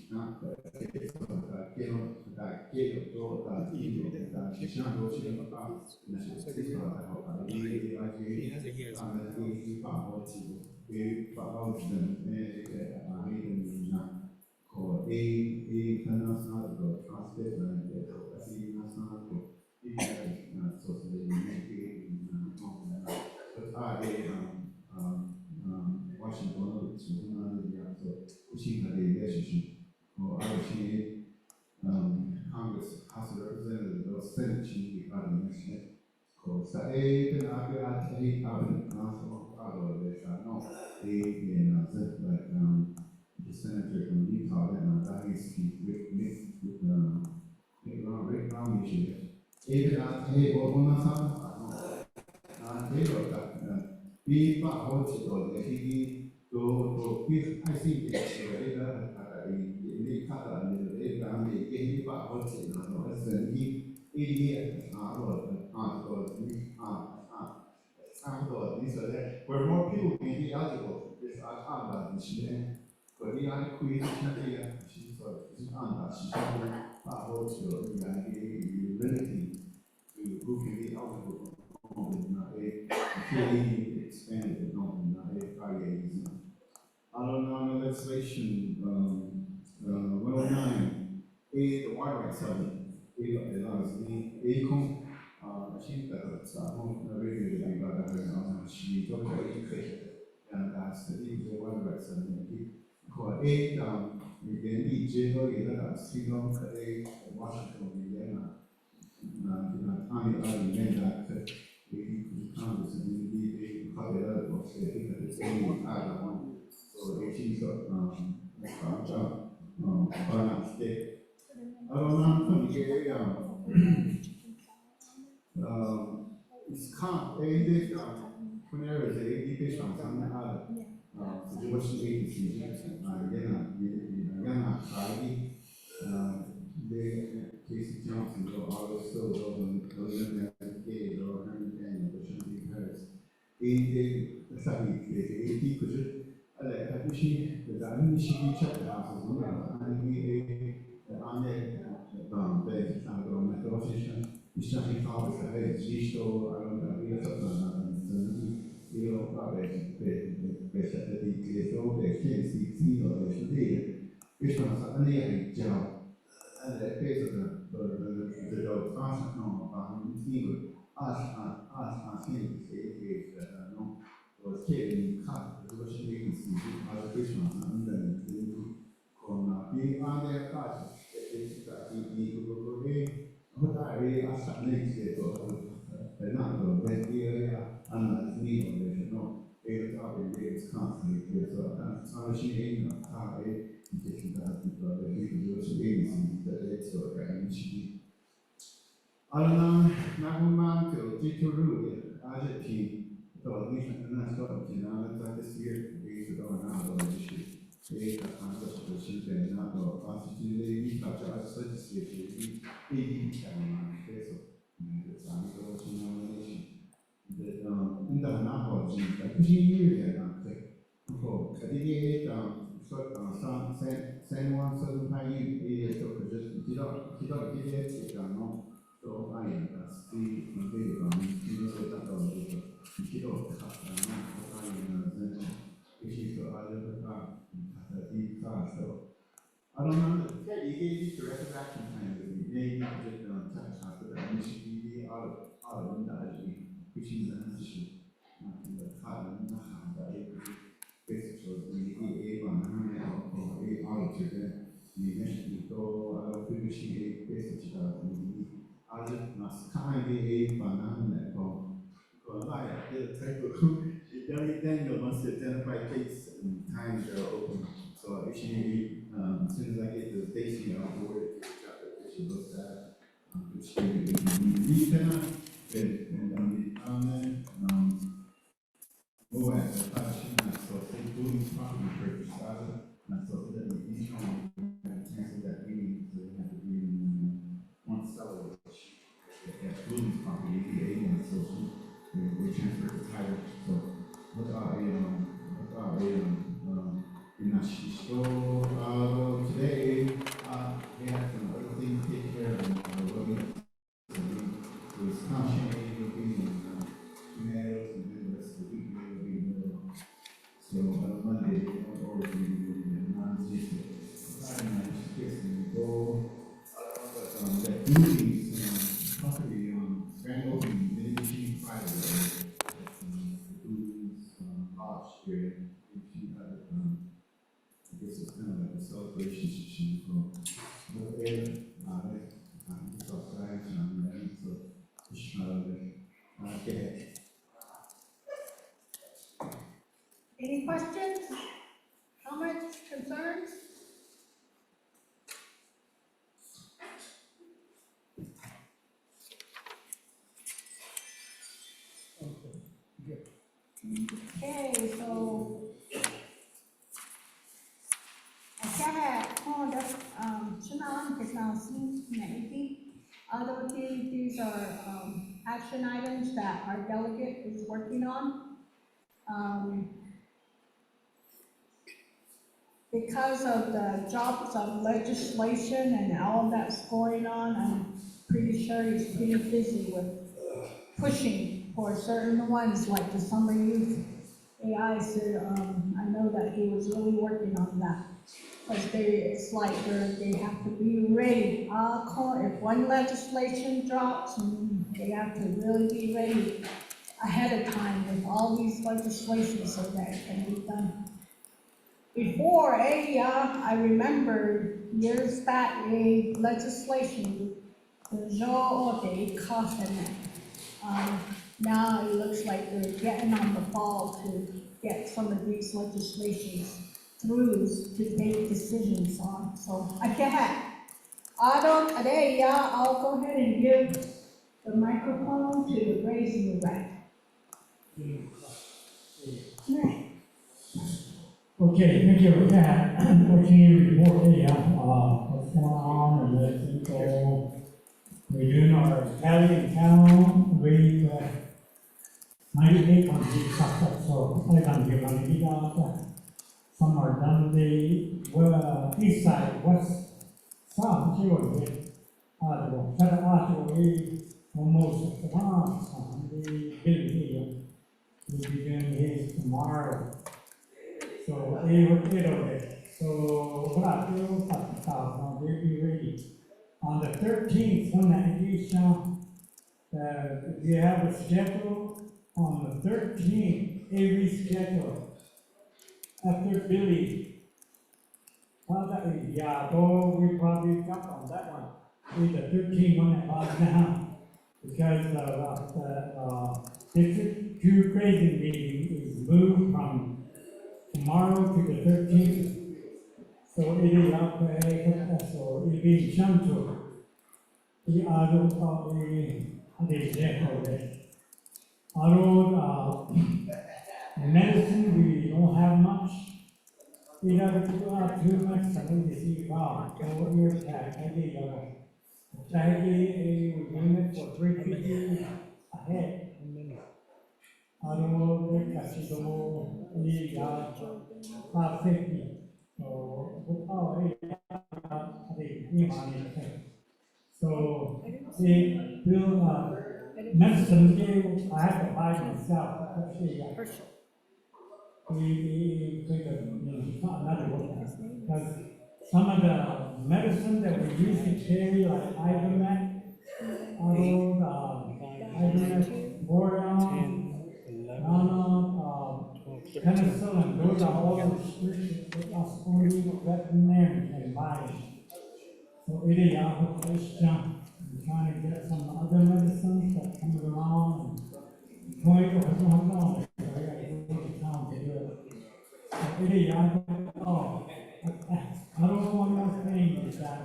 Washington, Congress, House of Representatives, or Senate chief economy. Sa e abe at e abe naso ado de sa no like the senator from Utah that is Rick Romney e at e ona sa no pero bi pa ho chi do de hi do I think it's the kata ni ga me e pa ho chi no as the where more people can be eligible is but we are creating she's ability to who can be eligible expanded on legislation 109 the water rights settlement achieve that really about that she took and that's the water rights settlement 原地接合也那其中可以瓦什托也那他们里面的可以看的是你靠别的我是这个是爱的话，所以是说balance でなんとにiskan evde Funer is 80 sanne ar Situation agency yana kagi de Casey Johnson or also William Gay or Herman Daniel or Shanti Harris sabi 80 kuzu alla kapishi da anni shi chapter anne beh sanno metodologica Ishani Thomas, I had Gisto, I don't know, io vabbè, per di che sono per che si fino a studiare, questo non sa neanche già, penso che lo facciano a un singolo, a fine che non lo chiede in casa, lo sceglie si fa questo non sa con i anni a casa, e si sta di quello che Magari a Sanese Fernando, when we analyze need no, they are very constantly so astonishing in how it is that the agency that it's so initially. Alana Naguman to Tituru, Argentine, the organization and I started in Alana this year, we should go now on the issue. They are under the children, not the constitution, such as legislation. Inda na hoji da kuji ya na te ko kadiri san wan so pa yi to ko just kidor da no to ai da sti de so ta to kidor ka na ko ai na zen ishi to ale ta di ka so I don't know. Yeah, you gave corrective action plan with me. Maybe just touch after that. You should be out of that. Which is an issue. The car and the hand. Basically, we one or a auditor. We mentioned go out of finishing a basic I just must kind of a banana. Like the type of Daniel must identify case and times are open. So if she, as soon as I get the station on board, she looks at, which she read that, and go at the fashion, and so including property purchase, and so that each one cancel that meeting, so they have to be in one seller, which including property, and so we transfer the title, so without so today, we have some other things to take care of. What we was constantly looking emails and then the rest of the week will be so on Monday, we don't always be non-existent. I guess we go, that duties, property, grand opening, mitigation Friday, the duties, last year, I guess it's kind of like a celebration session for whatever, okay. Any questions, comments, concerns? Okay, so Saya Shunan is now seen these are action items that our delegate is working on. Because of the jobs of legislation and all that's going on, I'm pretty sure he's pretty busy with pushing for certain ones like the summer youth AI. So I know that he was really working on that. Because it's like they have to be ready. If one legislation drops, they have to really be ready ahead of time with all these legislations so that it can be done. before, I remember years back, a legislation, they cost them. Now it looks like they're getting on the ball to get some of these legislations through to make decisions on, so I can't. I'll go ahead and give the microphone to raising the right. Okay, thank you. Yeah, unfortunately, report what's going on, and I think, we're doing our tally in town, we, 98 on the suspect, so I can give on the some are done the, east side, west, south, zero, we almost, the building, we'll be doing his tomorrow. So, so, what I do, we'll be ready. On the 13th, when we have a schedule on the 13th, every schedule. After Billy, we probably jump on that one. With the 13th one about now. Because District 2 grading meeting is moved from tomorrow to the 13th. So it is up there, so it'll be jumped to. The other, medicine, we don't have much. We have 2 months to see wow, so we're back. I did a agreement for 3 people ahead. Casino, we got 550. So, they build, medicine, I have to buy myself, it's not another one, because some of the medicine that we used to carry, like Ivermectin, Ivermectin, Boron, penicillin, those are all restricted to us only veterinarians can buy it. So it is our question, I'm trying to get some other medicines that comes along, and going to hold on, so I gotta go to town to do it. So it is our, I don't know one more thing is that,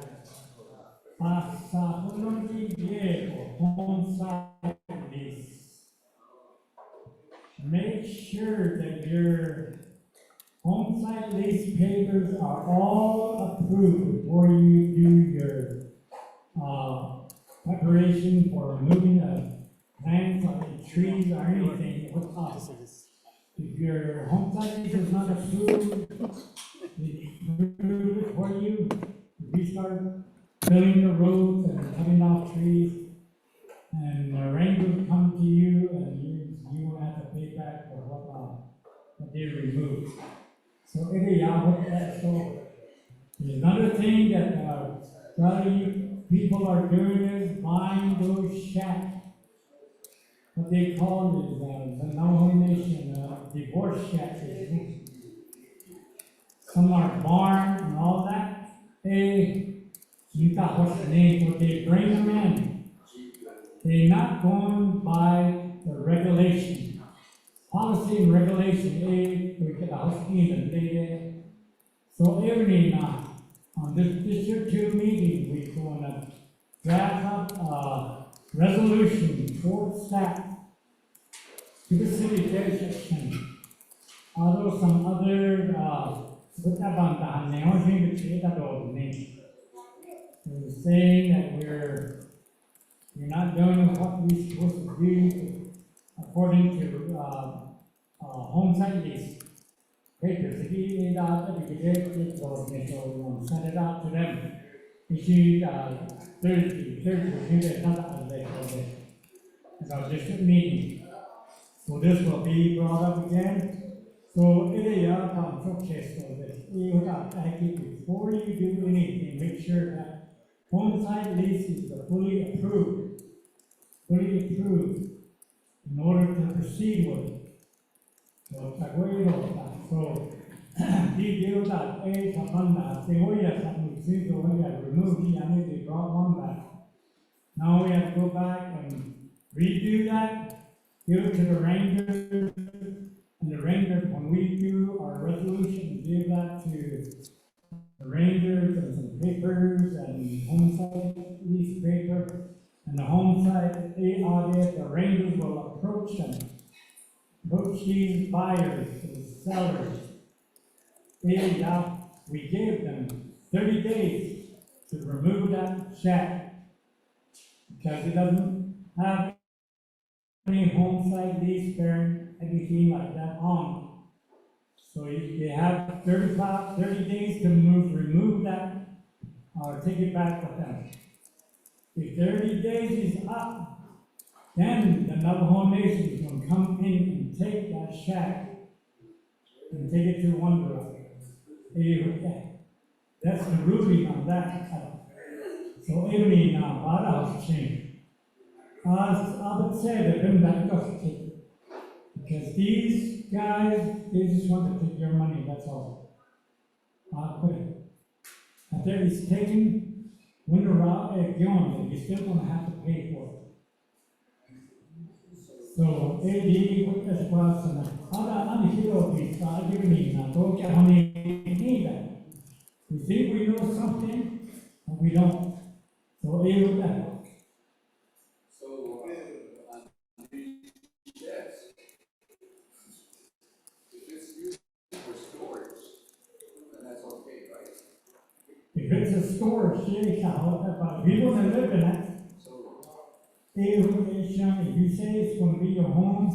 home side lease. Make sure that your home site lease papers are all approved before you do your, preparation for removing a plants or trees or anything. If your home site lease is not approved, for you, we start filling the roads and cutting off trees, and the rangers come to you, and you will have to pay back for what they removed. So so another thing that people are doing is buying those shacks. What they call is the Navajo Nation divorce shacks. Some are barn and all that. You got what's the name? What they bring them in. They're not going by the regulation. Policy and regulation, we get a house and they so every on this District 2 meeting, we're going to draft up a resolution for staff to the city jurisdiction. Although some other, saying that we're not doing what we're supposed to do according to home site lease papers. If you need out, we could send it out to them. Issued Thursday, another it's our district meeting. So this will be brought up again. So it is our showcase for this. Before you do anything, make sure that home site leases are fully approved in order to proceed with it. So it's like, well, so He deals that A Kapanda, they always have something to we have removed the and they brought one back. Now we have to go back and redo that, give it to the Rangers, and the Rangers, when we do our resolution, give that to the Rangers and some papers and home site lease paper, and the home site, they audit, the Rangers will approach them. Approach these buyers, the sellers. We gave them 30 days to remove that shack. Because it doesn't have any home site lease bearing anything like that on. So they have 30 days to remove that, or take it back with them. If 30 days is up, then the Navajo Nation is going to come in and take that shack and take it to Wonder. That's the ruling on that. So every now, Bada change. I would say that them that got take. Because these guys, they just want to take your money, that's all. I'll put it. If there is taking Wonder Gilman, you're still going to have to pay for it. So, AD, what is was and other hero piece, I give me now, don't get honey either. We think we know something, and we don't. So, AD, that. So, these sheds, if it's used for storage, then that's okay, right? If it's a storage, but we want to live in it. If you say it's going to be your home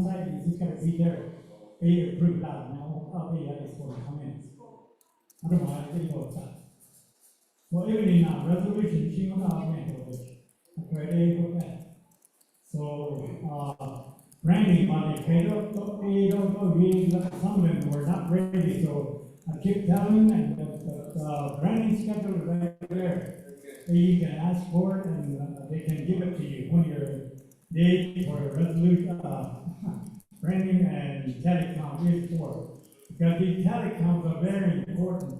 site, it's just going to be there. They approve that now, it's going to come in. I don't know how to go with that. So, everything now, resolution, she will not make it. Okay, okay. So, Randy, money paid up, some of them were not ready, so I keep telling them that Randy's schedule is right there. You can ask for it and they can give it to you when you're date for a resolution, branding and telecom is for. Because these telecoms are very important.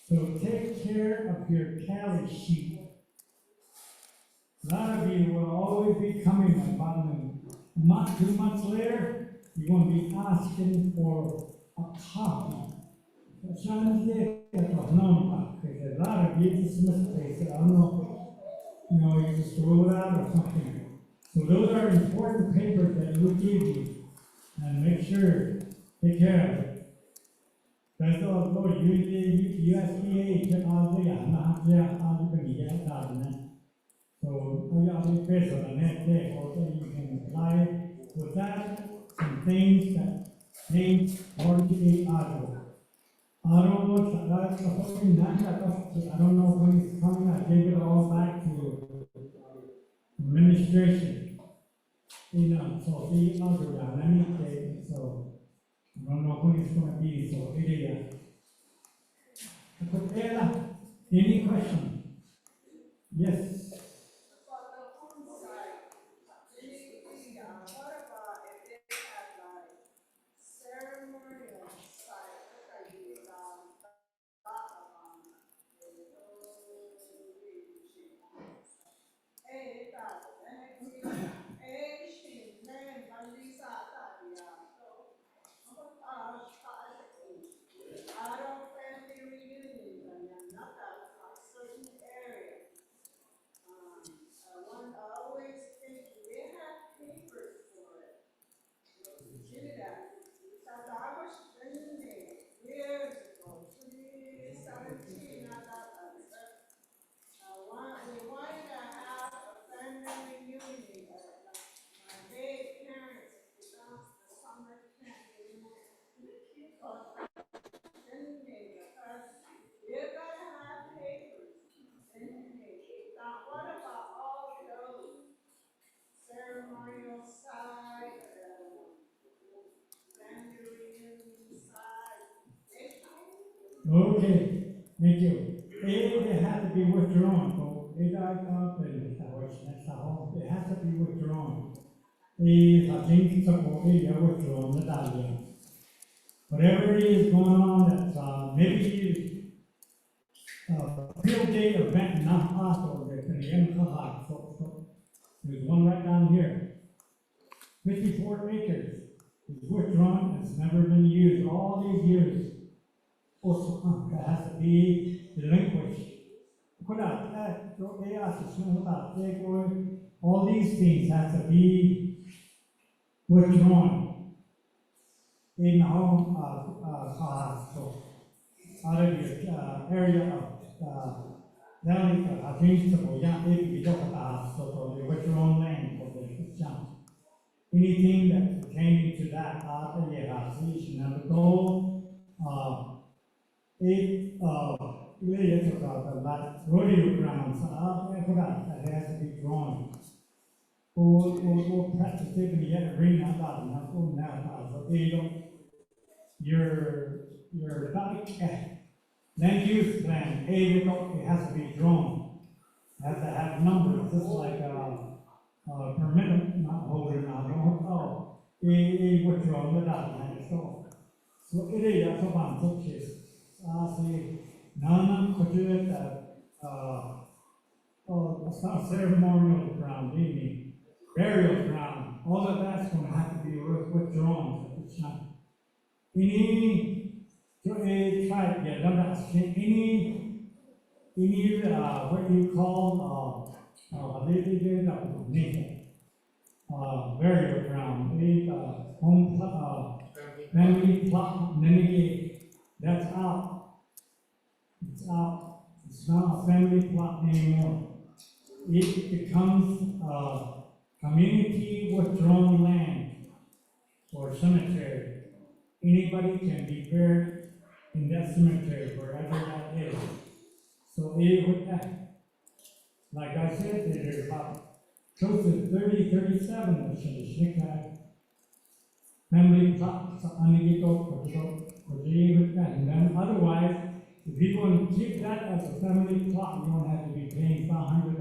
So take care of your tally sheet. A lot of you will always be coming about a month, 2 months later, you're going to be asking for a copy. Sean did that was known about, because a lot of you just misplaced it. I don't know, you just throw it out or something. So those are important papers that we give you, and make sure, take care of it. That's all, Lord, USDA, check all the, I'm going to get out of that. So, I got a bit of the next day, also you can apply with that, some things that things want to be audible. I don't know when it's coming, I gave it all back to administration. So the other anything, so I don't know when it's gonna be, so any question? Yes. Okay, thank you. They have to be withdrawn, so they got up and it has to be withdrawn. things support withdrawn the value. Whatever it is going on, that's, maybe, field day event, not possible, there can be any so, there's one right down here. 54 acres is withdrawn, it's never been used all these years. Also, that has to be relinquished. Put out that, they asked us about, all these things have to be withdrawn. In our, so, out of the, area of, valley, I think, so, yeah, if you look at the house, so, the withdrawn land for the jump. Anything that pertaining to that, yeah, you should never go, really it's about the last rodeo grounds, I forgot, that has to be drawn. Or practice it in the arena, so you don't, your land use plan, it has to be drawn. Has to have numbers, just like, permit, not holder, not, withdraw the document, so it is, that's what I'm talking about. See, none could do it, it's not ceremonial ground, meaning burial ground, all of that's gonna have to be withdrawn at this time. Any, try to get done, any, what you call, burial ground, home, family plot, that's out. It's out. It's not a family plot anymore. It becomes, community withdrawn land or cemetery. Anybody can be buried in that cemetery, wherever that is. So it would, like I said, there's about close to 37 of the family plots and then otherwise, if you're going to keep that as a family plot, you're going to have to be paying $500.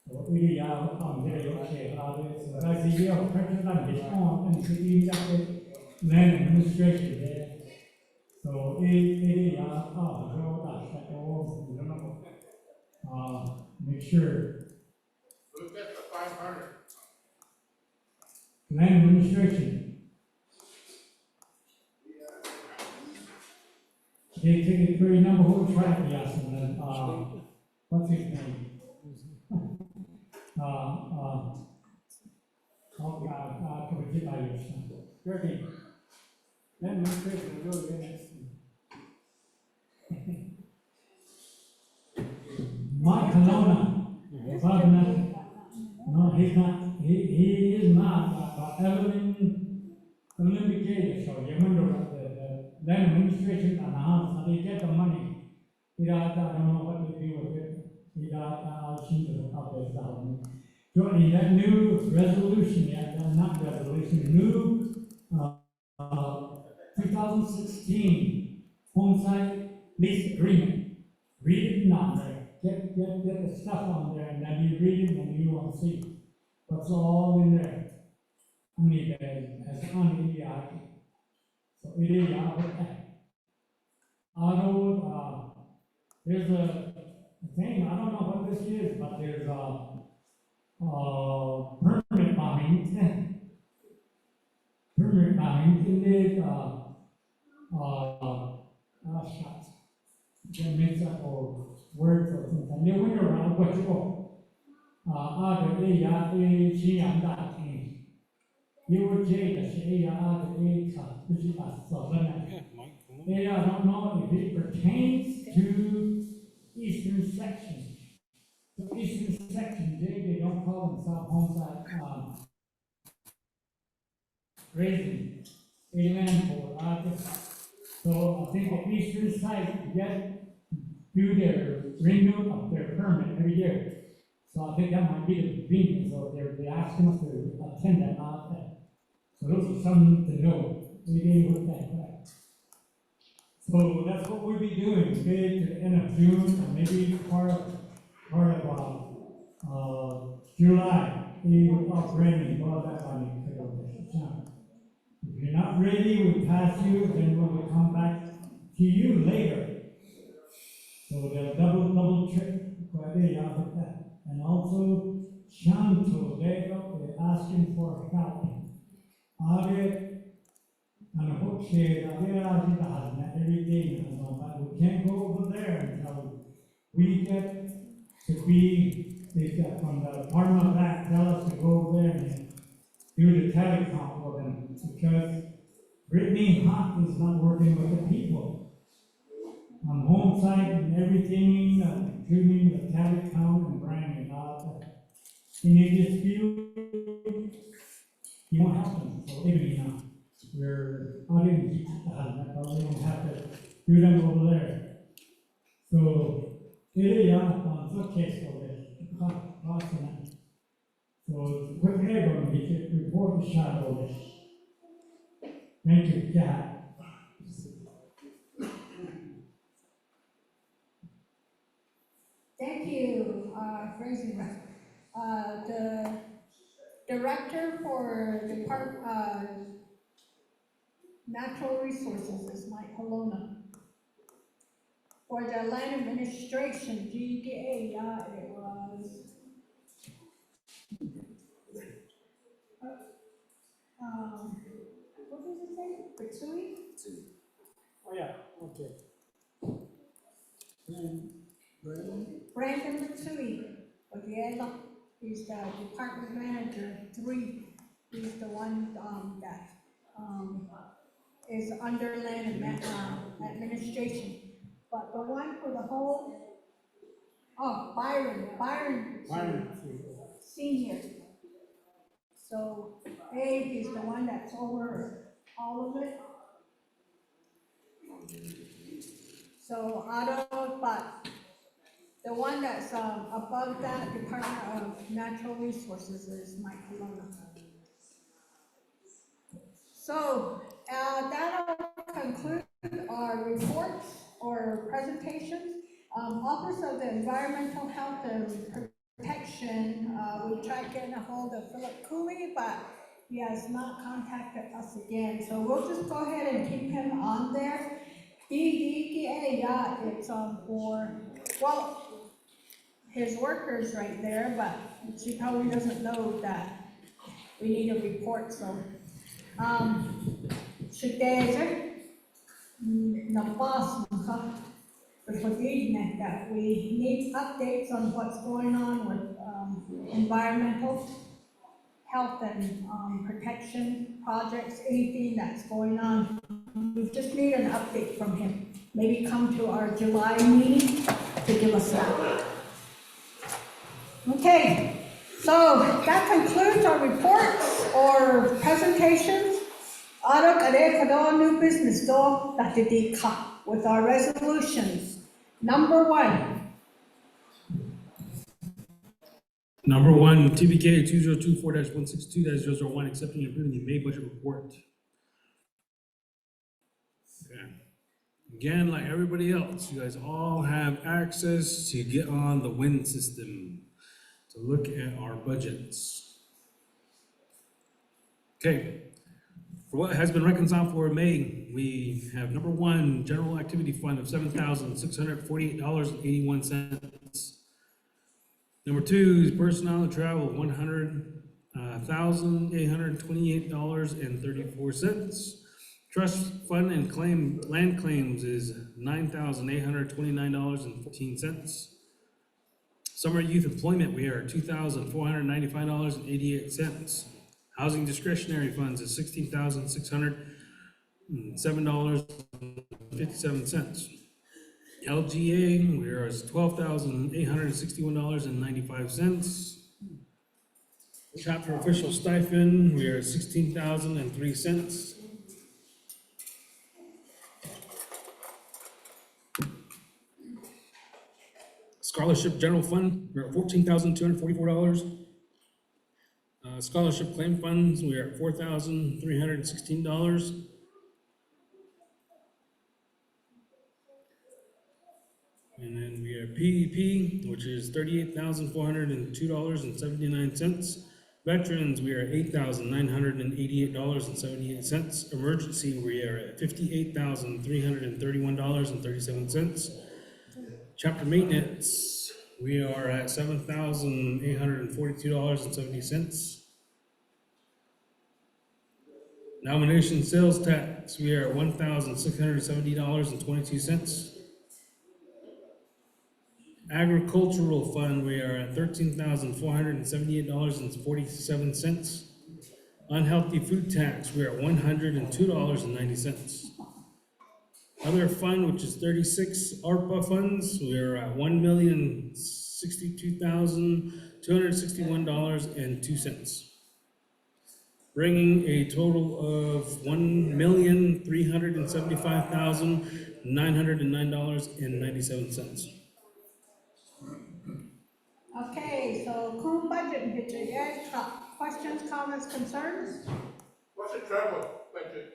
So it is land administration there. So make sure. Look at the 500. Land administration. They take it very number who track, yes, and then, what's his name? Oh God, I could get my list. Gertie. Land administration is really good. Mike Kelowna. No, he's not, he is not, Evelyn Gates, so you remember the land administration and the house, and they get the money. I don't know what they do with it. She's up there, so in that new resolution, not resolution, new, 2016 homesite lease agreement. Read it on there. Get the stuff on there, and then you read it and you will see what's all in there. I mean, as on the so it is there's a thing, I don't know what this is, but there's a permit behind in it, shots. Get mixed up or words or something. They went around what you go. You were Jay, I don't know if it pertains to eastern section. So eastern section, they don't call themselves homesite, grazing, a land board. So I think the eastern side do their renewal of their permit every year. So I think that might be the convenience, so they're asking us to attend that, not that. So those are something to know. We didn't with that. So that's what we'll be doing, okay, to the end of June, or maybe part of July. he was not ready, well, that's why you could have this chance. If you're not ready, we pass you, then we will come back to you later. So they'll double check, that. And also, Shanto, they're asking for help. And a book said, every day, but we can't go over there until we get to be, from the Department of Act, tell us to go over there and do the telecom for them, because Brittany Hunt is not working with the people. On home site and everything, including the telecom and branding, all that. And you just feel, you won't help them, so even, we're out in the but we don't have to do them over there. So, so case for this, so quickly, we're going to get report the shot of this. Thank you, Jack. Thank you, Fraser. The director for Natural Resources is Mike Colonna. For the land administration, GDA, it was, what does it say? Bitsui? Oh, yeah, okay. Brandon Bitsui, he's the department manager, 3. He's the one, that, is under land administration. But the one for the whole, Byron Senior. So, he's the one that's over all of it. So, but the one that's above that, Department of Natural Resources, is Mike Colonna. So, that'll conclude our reports or presentations. Office of the Environmental Health and Protection, we tried getting a hold of Philip Cooley, but he has not contacted us again. So we'll just go ahead and keep him on there. It's for, well, his workers right there, but she probably doesn't know that we need a report, so. Should there that we need updates on what's going on with environmental health and protection projects, anything that's going on. We just need an update from him. Maybe come to our July meeting to give us that. Okay, so that concludes our reports or presentations. New business with our resolutions. Number 1. Number 1, TBK 2024-162-001, accepting and approving the May budget report. Okay. Again, like everybody else, you guys all have access to get on the WIN system to look at our budgets. Okay. For what has been reconciled for May, we have number 1, general activity fund of $7,648.81. Number 2 is personnel and travel, $100,828.34. Trust fund and land claims is $9,829.14. Summer youth employment, we are $2,495.88. Housing discretionary funds is $16,607.57. LGA, we are $12,861.95. Chapter official stipend, we are $16,003. Scholarship general fund, we're at $14,244. Scholarship claim funds, we are at $4,316. And then we have PEP, which is $38,402.79. Veterans, we are at $8,988.78. Emergency, we are at $58,331.37. Chapter maintenance, we are at $7,842.70. Nomination sales tax, we are at $1,670.22. Agricultural fund, we are at $13,478.47. Unhealthy food tax, we are at $102.90. Other fund, which is 36 ARPA funds, we are at $1,062,261.02. Bringing a total of $1,375,909.97. Okay, so cool budget picture, guys, questions, comments, concerns? What's the travel budget?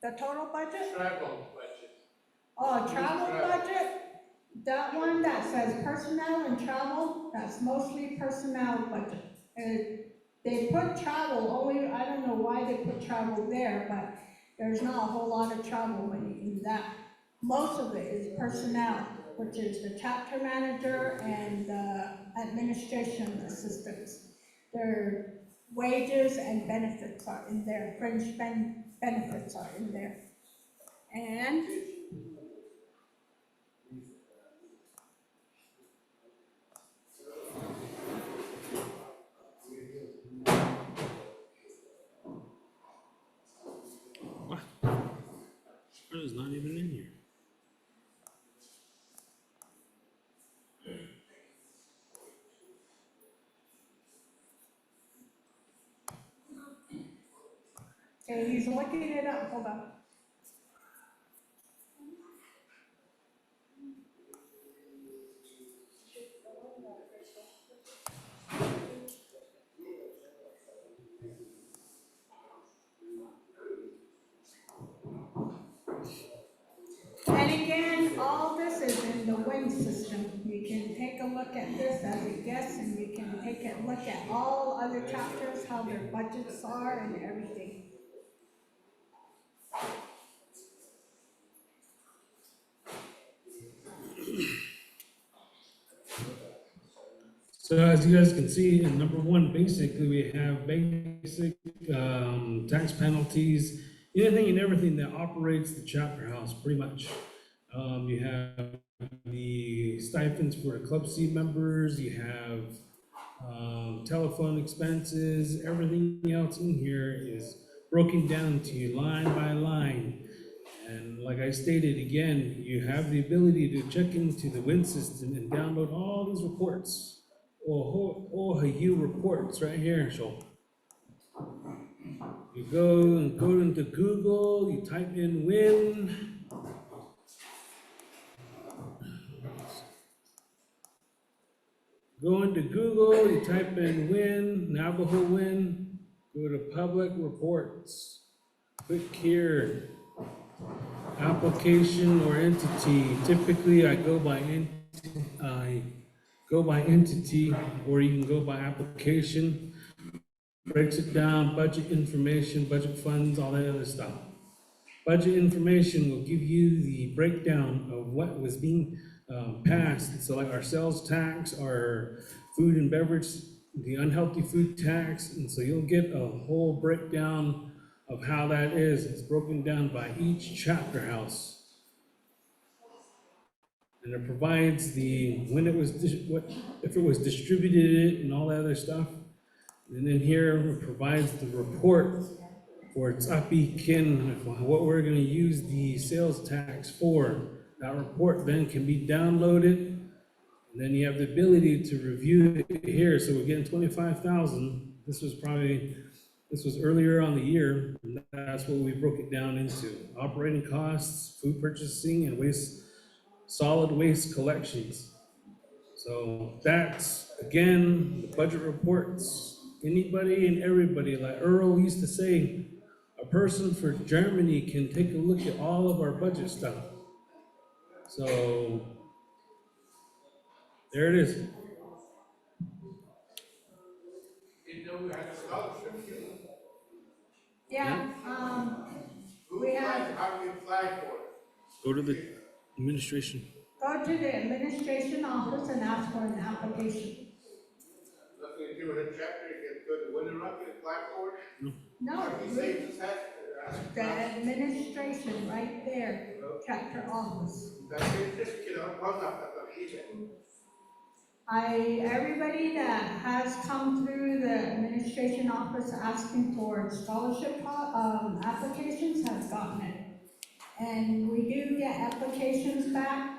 The total budget? Travel budget. Oh, travel budget? That one that says personnel and travel, that's mostly personnel budget. And they put travel only, I don't know why they put travel there, but there's not a whole lot of travel money in that. Most of it is personnel, which is the chapter manager and the administration assistants. Their wages and benefits are in there, fringe benefits are in there. And It is not even in here. okay, he's looking it up, hold on. And again, all this is in the wing system. You can take a look at this as a guess, and you can take a look at all other chapters, how their budgets are and everything. So as you guys can see, in number one, basically, we have basic tax penalties, anything and everything that operates the chapter house, pretty much. You have the stipends for the Club C members, you have telephone expenses, everything else in here is broken down to you line by line. And like I stated again, you have the ability to check into the Win system and download all these reports. You reports right here. So you go into Google, you type in Win. Go into Google, you type in Win, Navajo Win, go to public reports. Click here. Application or entity. Typically I go by entity, or you can go by application. Breaks it down, budget information, budget funds, all that other stuff. Budget information will give you the breakdown of what was being passed. So like our sales tax, our food and beverage, the unhealthy food tax, and so you'll get a whole breakdown of how that is. It's broken down by each chapter house. And it provides when it was, if it was distributed and all that other stuff. And then here it provides the report for Ts'ah Bii Kin, what we're gonna use the sales tax for. That report then can be downloaded, and then you have the ability to review it here. So we're getting 25,000. This was earlier on the year, and that's what we broke it down into. Operating costs, food purchasing, and solid waste collections. So that's, again, the budget reports. Anybody and everybody, like Earl used to say, a person for Germany can take a look at all of our budget stuff. So there it is. know we had a scholarship. Yeah, Who We applied, have- how do we apply for it? Go to the administration. go to the administration office and ask for an application. Nothing to do with a chapter, you can go to Winter Rock and apply for it. No, How do we save this tax? the administration right there, chapter office. That's it, just, you know, hold up, I'm gonna keep it. Everybody that has come through the administration office asking for scholarship, applications has gotten it. And we do get applications back.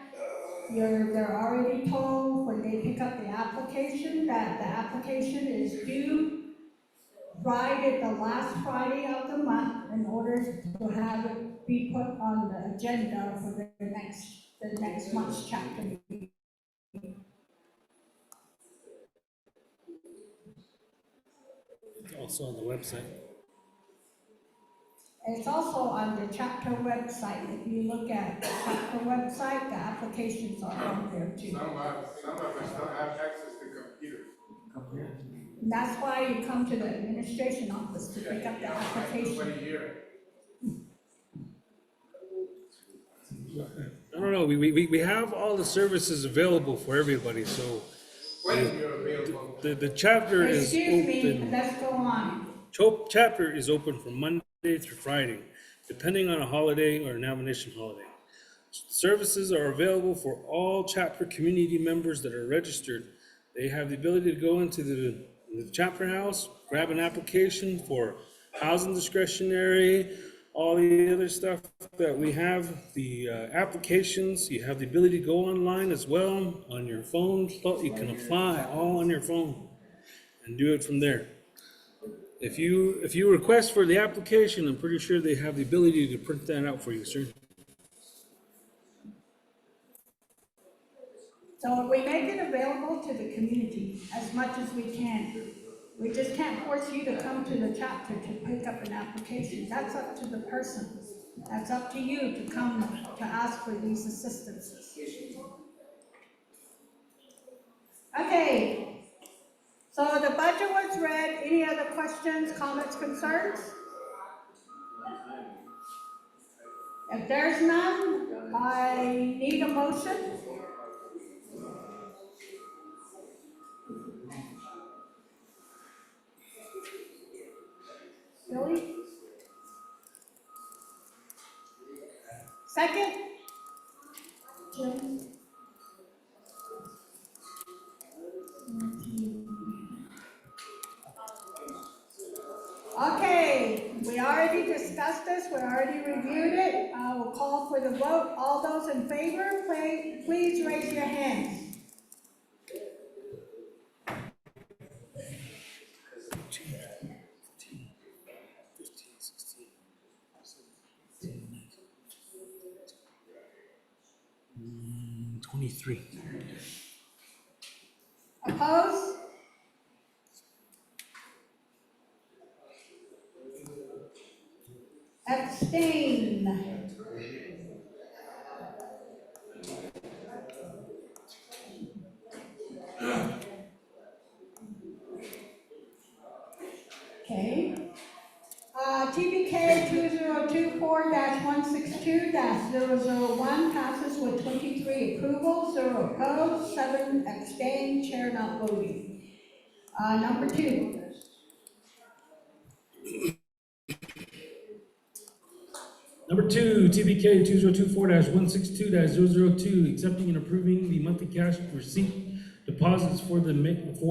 They're already told when they pick up the application that the application is due Friday, the last Friday of the month, in order to have it be put on the agenda for the next month's chapter meeting. Also on the website. It's also on the chapter website. If you look at the chapter website, the applications are on there too. Some of us don't have access to computers. And that's why you come to the administration office to pick up the application. Nobody here. I don't know, we have all the services available for everybody, so When you're available. the chapter is Excuse me, open. let's go on. Chapter is open from Monday through Friday, depending on a holiday or an admonition holiday. Services are available for all chapter community members that are registered. They have the ability to go into the chapter house, grab an application for housing discretionary, all the other stuff that we have, the applications. You have the ability to go online as well on your phone. You can apply all on your phone and do it from there. If you request for the application, I'm pretty sure they have the ability to print that out for you, sir. So we make it available to the community as much as we can. We just can't force you to come to the chapter to pick up an application. That's up to the person. That's up to you to come to ask for these assistances. Okay. So the budget was read. Any other questions, comments, concerns? If there's none, I need a motion. Billy? Second? Jim? Okay, we already discussed this, we already reviewed it. I will call for the vote. All those in favor, please raise your hands. 23. Opposed? Abstain? Okay. TBK 2024-162-001 passes with 23 approval, 0 opposed, 7 abstain, chair not voting. Number 2. Number 2, TBK 2024-162-002, accepting and approving the monthly cash receipt deposits for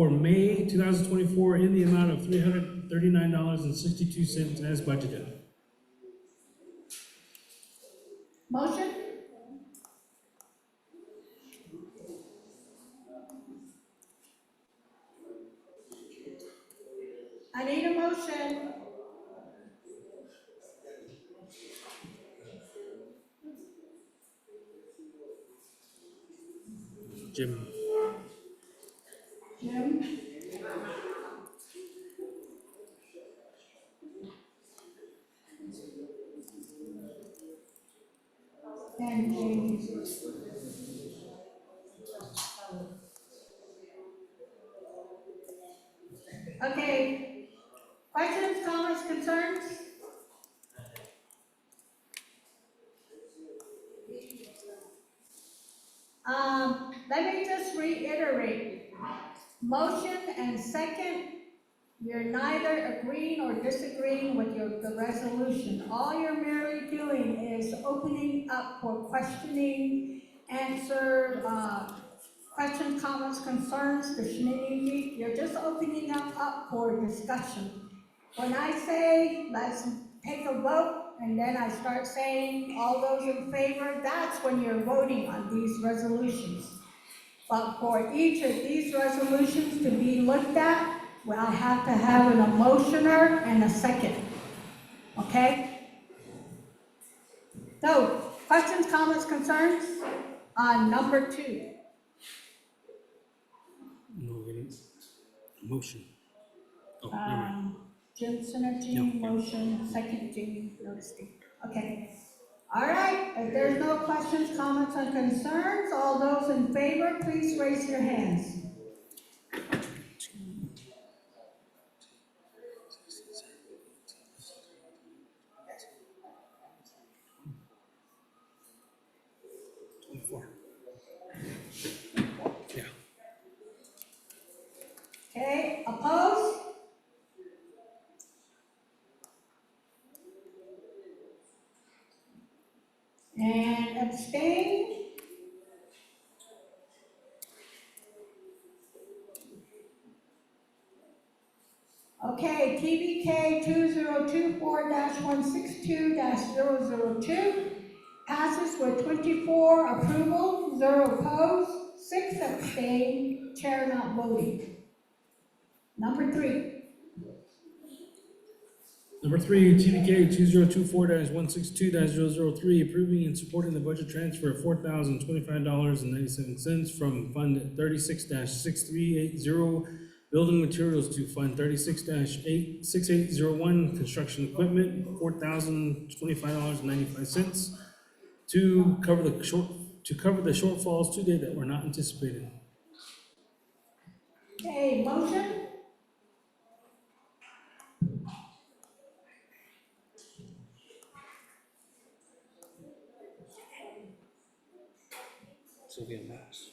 May 2024 in the amount of $339.62 as budgeted. Motion? I need a motion. Jim. Jim? And James. Okay, Questions, comments, concerns? Let me just reiterate, motion and second, you're neither agreeing or disagreeing with the resolution. All you're merely doing is opening up for questioning, answer, questions, comments, concerns, the shenanigans. You're just opening up for discussion. When I say, let's take a vote, and then I start saying, all those in favor, that's when you're voting on these resolutions. But for each of these resolutions to be looked at, well, I have to have an motioner and a second, okay? So, questions, comments, concerns on number 2? No, we didn't. Motion. Oh, never mind. Jim Synergy, Yeah. motion, second, Jamie Noticing. Okay. All right, if there's no questions, comments, or concerns, all those in favor, please raise your hands. Yeah. Okay, opposed? And abstain? Okay, TBK 2024-162-002 passes with 24 approval, 0 opposed, 6 abstain, chair not voting. Number 3. Number 3, TBK 2024-162-003, approving and supporting the budget transfer of $4,025.97 from Fund 36-6380, building materials, to Fund 36-6801, construction equipment, $4,025.95 to cover the shortfalls to date that were not anticipated. Okay, motion? Sylvia Max.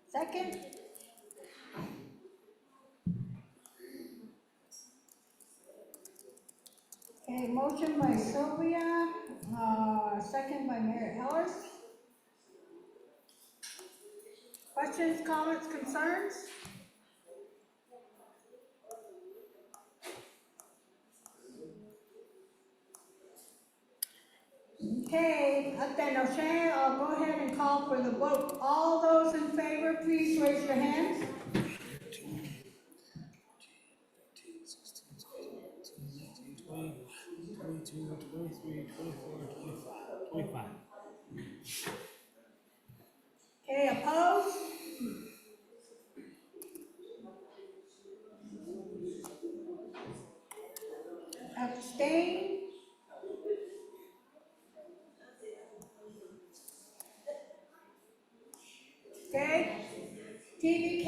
Second? Okay, motion by Sylvia, second by Mary Ellis. Questions, comments, concerns? Okay, then O'Shea, I'll go ahead and call for the vote. All those in favor, please raise your hands. 25. Okay, opposed? Abstain? Okay. TBK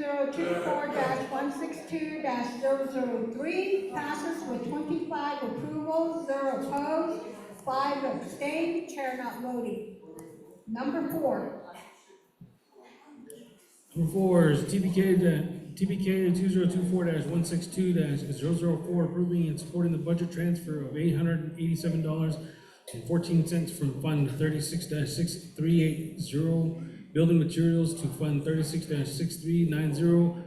2024-162-003 passes with 25 approvals, 0 opposed, 5 abstain, chair not voting. Number 4. Number 4 is TBK 2024-162-004, approving and supporting the budget transfer of $887.14 from Fund 36-6380, building materials, to Fund 36-6390,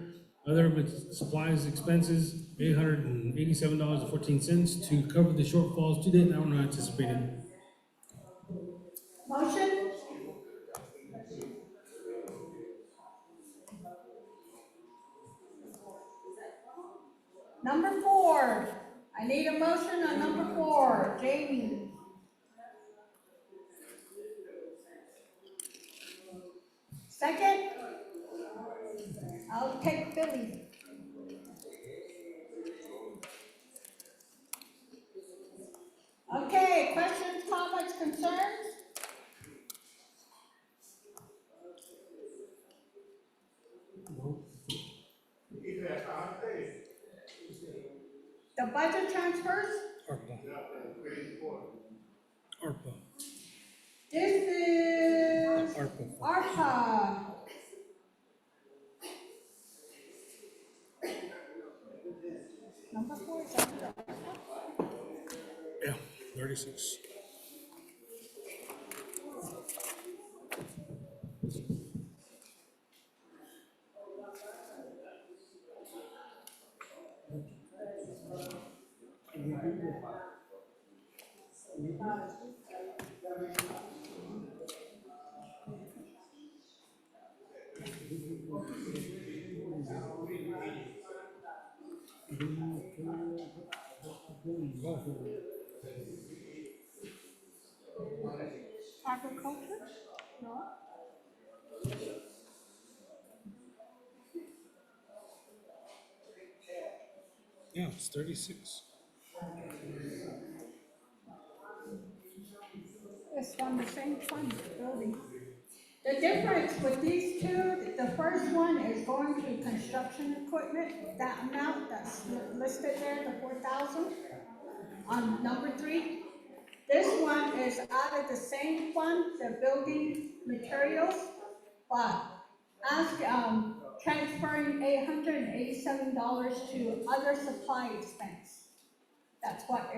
other supplies expenses, $887.14 to cover the shortfalls to date that were not anticipated. Motion? Number 4. I need a motion on number 4. Jamie. Second? I'll take Billy. Okay, questions, comments, concerns? The budget transfers, ARPA, Page 4. ARPA, this is ARPA. ARPA. Number 4 is under ARPA. Yeah, 36. Agriculture? No. Yeah, it's 36. It's from the same fund, building. The difference with these two, the first one is going to construction equipment, that amount that's listed there, the 4,000 on number 3. This one is out of the same fund, the building materials, but transferring $887 to other supply expense. That's what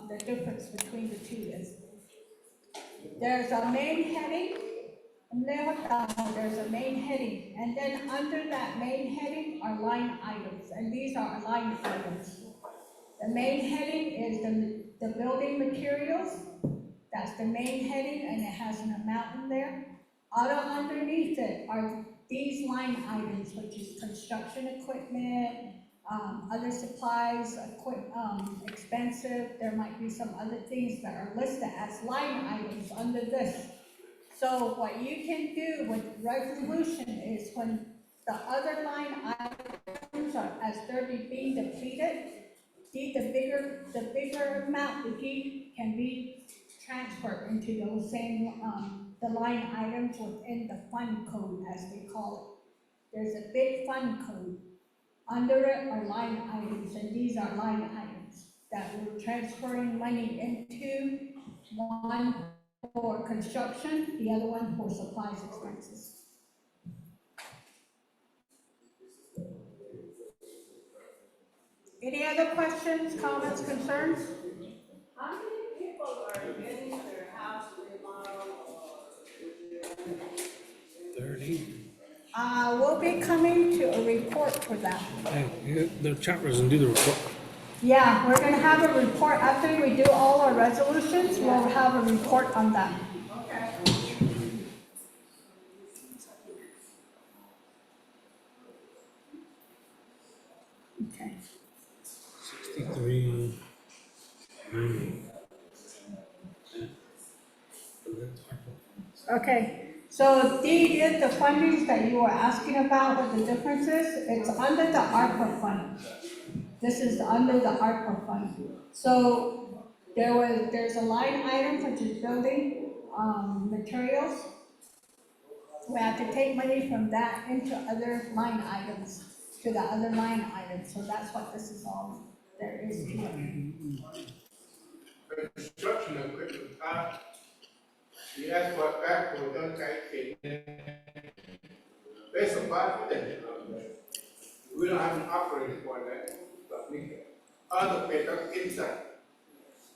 the difference between the two is. There's a main heading, and there's a main heading, and then under that main heading are line items, and these are line items. The main heading is the building materials, that's the main heading, and it has an amount in there. Underneath it are these line items, which is construction equipment, other supplies, expensive, there might be some other things that are listed as line items under this. So what you can do with resolution is when the other line items are, as they're being depleted, the bigger amount, the deed can be transferred into those same, the line items within the fund code, as they call it. There's a big fund code. Under it are line items, and these are line items that we're transferring money into, one for construction, the other one for supplies expenses. Any other questions, comments, concerns? How many people are getting their house remodeled or? 30. We'll be coming to a report for that. Hey, the chat doesn't do the report. Yeah, we're gonna have a report, after we do all our resolutions, we'll have a report on that. Okay. Okay. 63. Okay, so Dee, is the fundings that you were asking about, what the difference is, it's under the ARPA fund. This is under the ARPA fund. So there's a line item which is building, materials. We have to take money from that into other line items, to the other line items, so that's what this is all there is to it. Construction equipment, you asked what backhoe, don't I kid? They supply for that. We don't have an operator for that, but we can. Other people inside.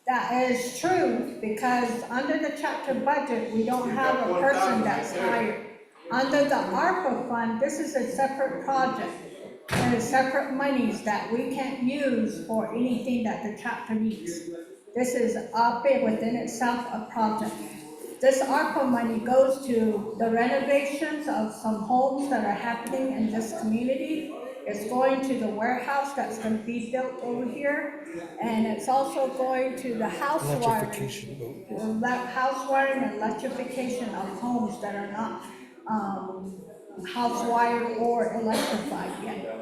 That is true, because under the chapter budget, we don't have a person that's hired. Under the ARPA fund, this is a separate project. There is separate monies that we can't use for anything that the chapter needs. This is within itself a project. This ARPA money goes to the renovations of some homes that are happening in this community. It's going to the warehouse that's going to be built over here, and it's also going to the house wiring. House wiring and electrification of homes that are not house wired or electrified yet.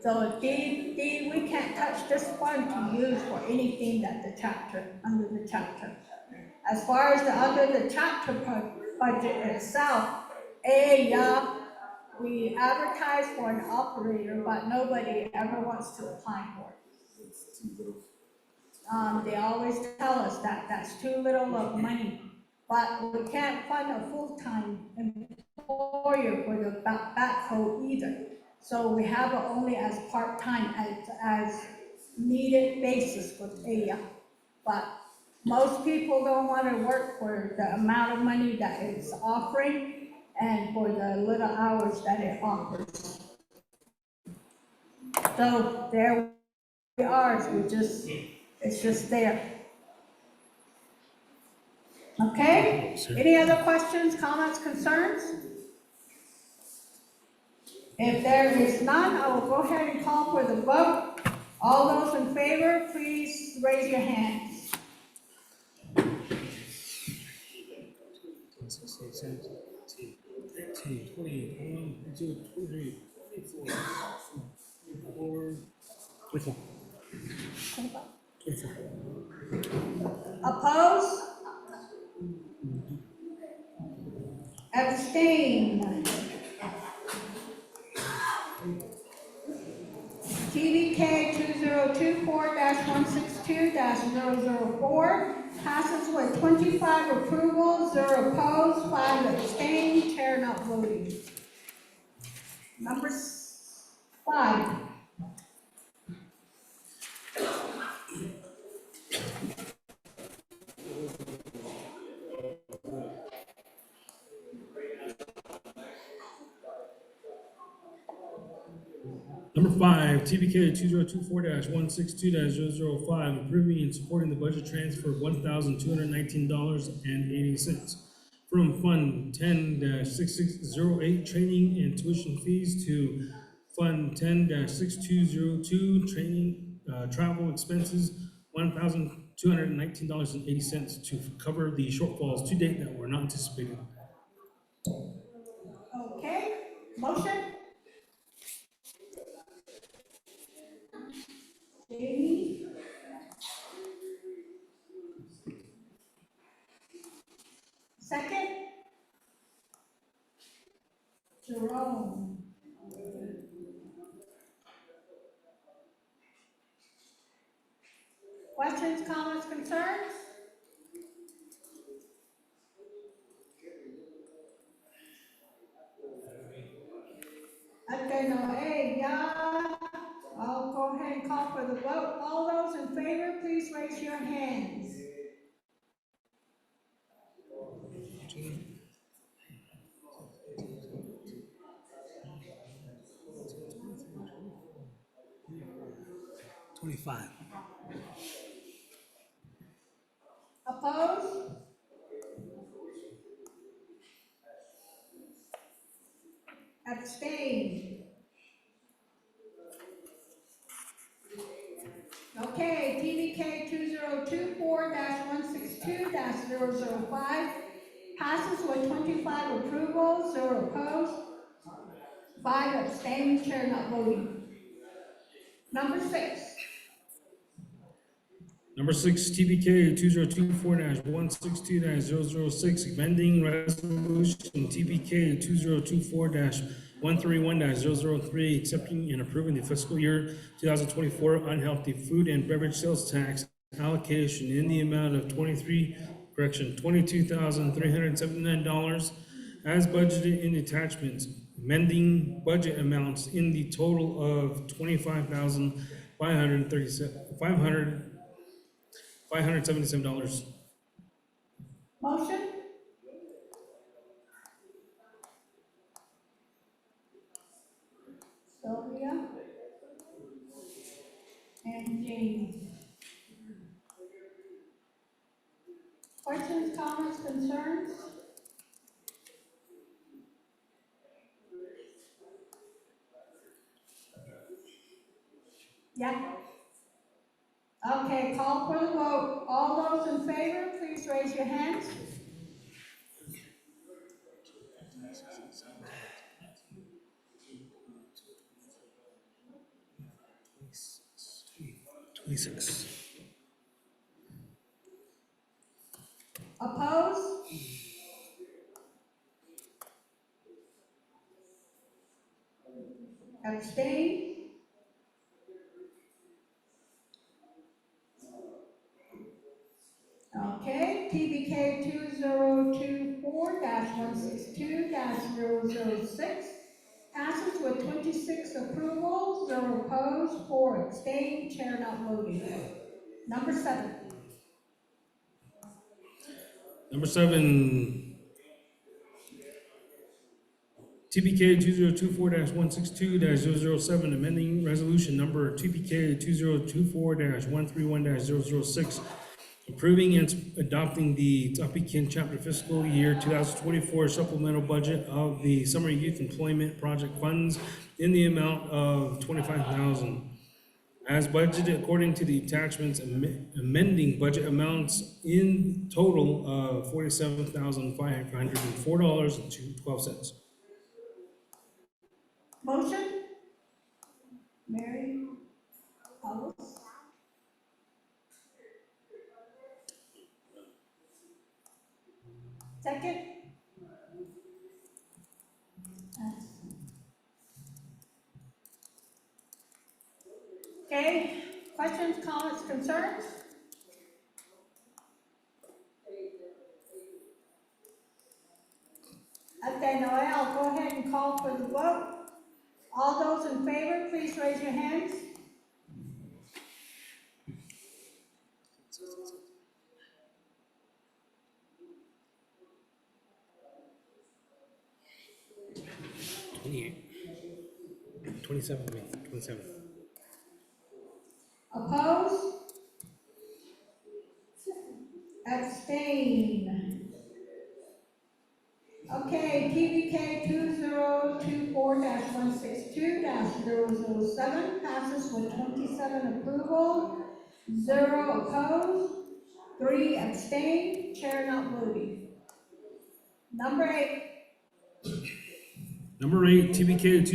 So we can't touch this fund to use for anything that the chapter, under the chapter. As far as under the chapter budget itself, we advertise for an operator, but nobody ever wants to apply for it. They always tell us that that's too little of money, but we can't fund a full-time employer for the backhoe either. So we have it only as part-time, as needed basis for area. But most people don't wanna work for the amount of money that it's offering and for the little hours that it offers. So there we are, it's just there. Okay, any other questions, comments, concerns? If there is none, I will go ahead and call for the vote. All those in favor, please raise your hands. 19, 20, 21, 22, 23, 24, 24. Oppose? Abstain? TDK 2024-162-004 passes with 25 approval, 0 opposed, 5 abstain, chair not voting. Number 5. Number 5, TBK 2024-162-005, approving and supporting the budget transfer of $1,219.80 from Fund 10-6608, training and tuition fees, to Fund 10-6202, training, travel expenses, $1,219.80 to cover the shortfalls to date that were not anticipated. Okay, motion? Jamie? Second? Jerome? Questions, comments, concerns? Okay, no, hey, yeah, I'll go ahead and call for the vote. All those in favor, please raise your hands. Opposed? Abstain? Okay, TVK 2024-162-005 passes with 25 approval, 0 opposed, 5 abstaining, chair not voting. Number 6. Number 6, TBK 2024-162-006, amending resolution TBK 2024-131-003, accepting and approving the fiscal year 2024 unhealthy food and beverage sales tax allocation in the amount of $22,379 as budgeted in attachments, amending budget amounts in the total of $577. Motion? Sylvia? And Jamie. Questions, comments, concerns? Yeah. Okay, call for the vote. All those in favor, please raise your hands. Opposed? Abstain? TBK 2024-162-006 passes with 26 approval, 0 opposed, 4 abstained, chair not voting. Number 7. Number 7, TPK 2024-162-007, amending resolution number TPK 2024-131-006, approving and adopting the Ts'ah Bii chapter fiscal year 2024 supplemental budget of the Summer Youth Employment Project funds in the amount of $25,000. As budgeted according to the attachments, amending budget amounts in total of $47,504.12. Motion? Mary? Alice? Second? Okay, questions, comments, concerns? Okay, Noel, I'll go ahead and call for the vote. All those in favor, please raise your hands. 27. Opposed? Abstain. Okay, TBK 2024-162-007 passes with 27 approval, 0 opposed, 3 abstain, chair not voting. Number 8. Number 8, TBK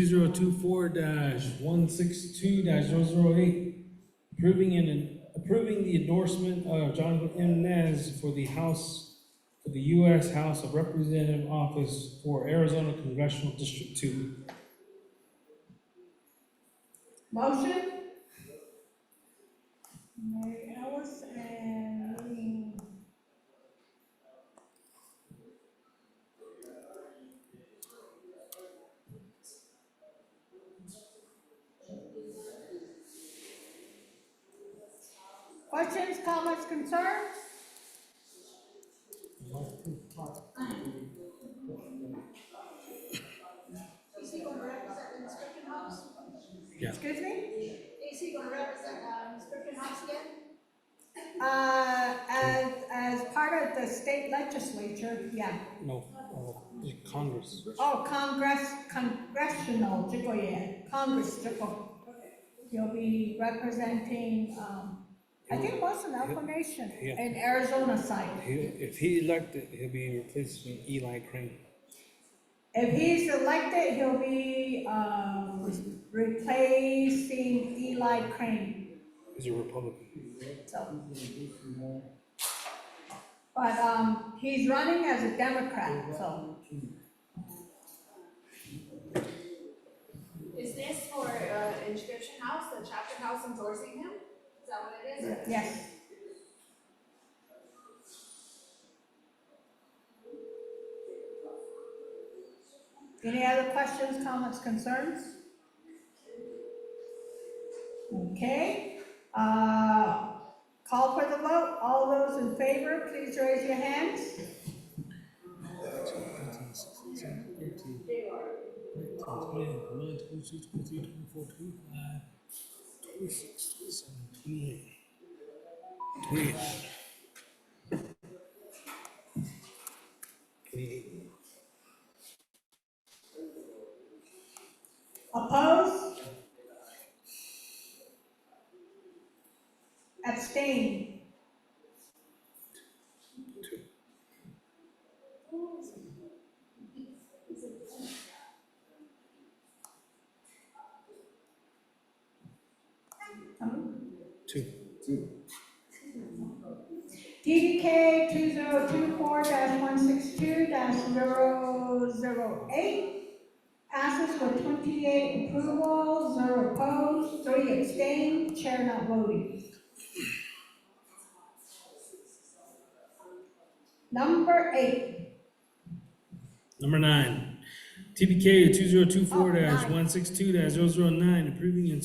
2024-162-008, approving the endorsement of Jonathan M. Nez for the U.S. House of Representative office for Arizona Congressional District 2. Motion? Mary Ellis and Lynn. Questions, comments, concerns? Is he gonna represent the inscription house? Yeah. Excuse me? Is he gonna represent, inscription house again? As part of the state legislature, yeah. No, Congress. Oh, congressional, 这个也 Congress 这个 you'll be representing, I think it was an Alpha Nation Yeah. in Arizona side. If he elected, he'll be replacing Eli Crane. If he's elected, he'll be, replacing Eli Crane, He's a Republican. so. But, he's running as a Democrat, so. Is this for inscription house, the chapter house endorsing him? Is that what it is? Yes. Any other questions, comments, concerns? Okay, call for the vote. All those in favor, please raise your hands. 28. Opposed? Abstain? Two. TDK 2024-162-008 passes with 28 approval, 0 opposed, 3 abstain, chair not voting. Number 8. Number 9, TBK 2024-162-009, approving and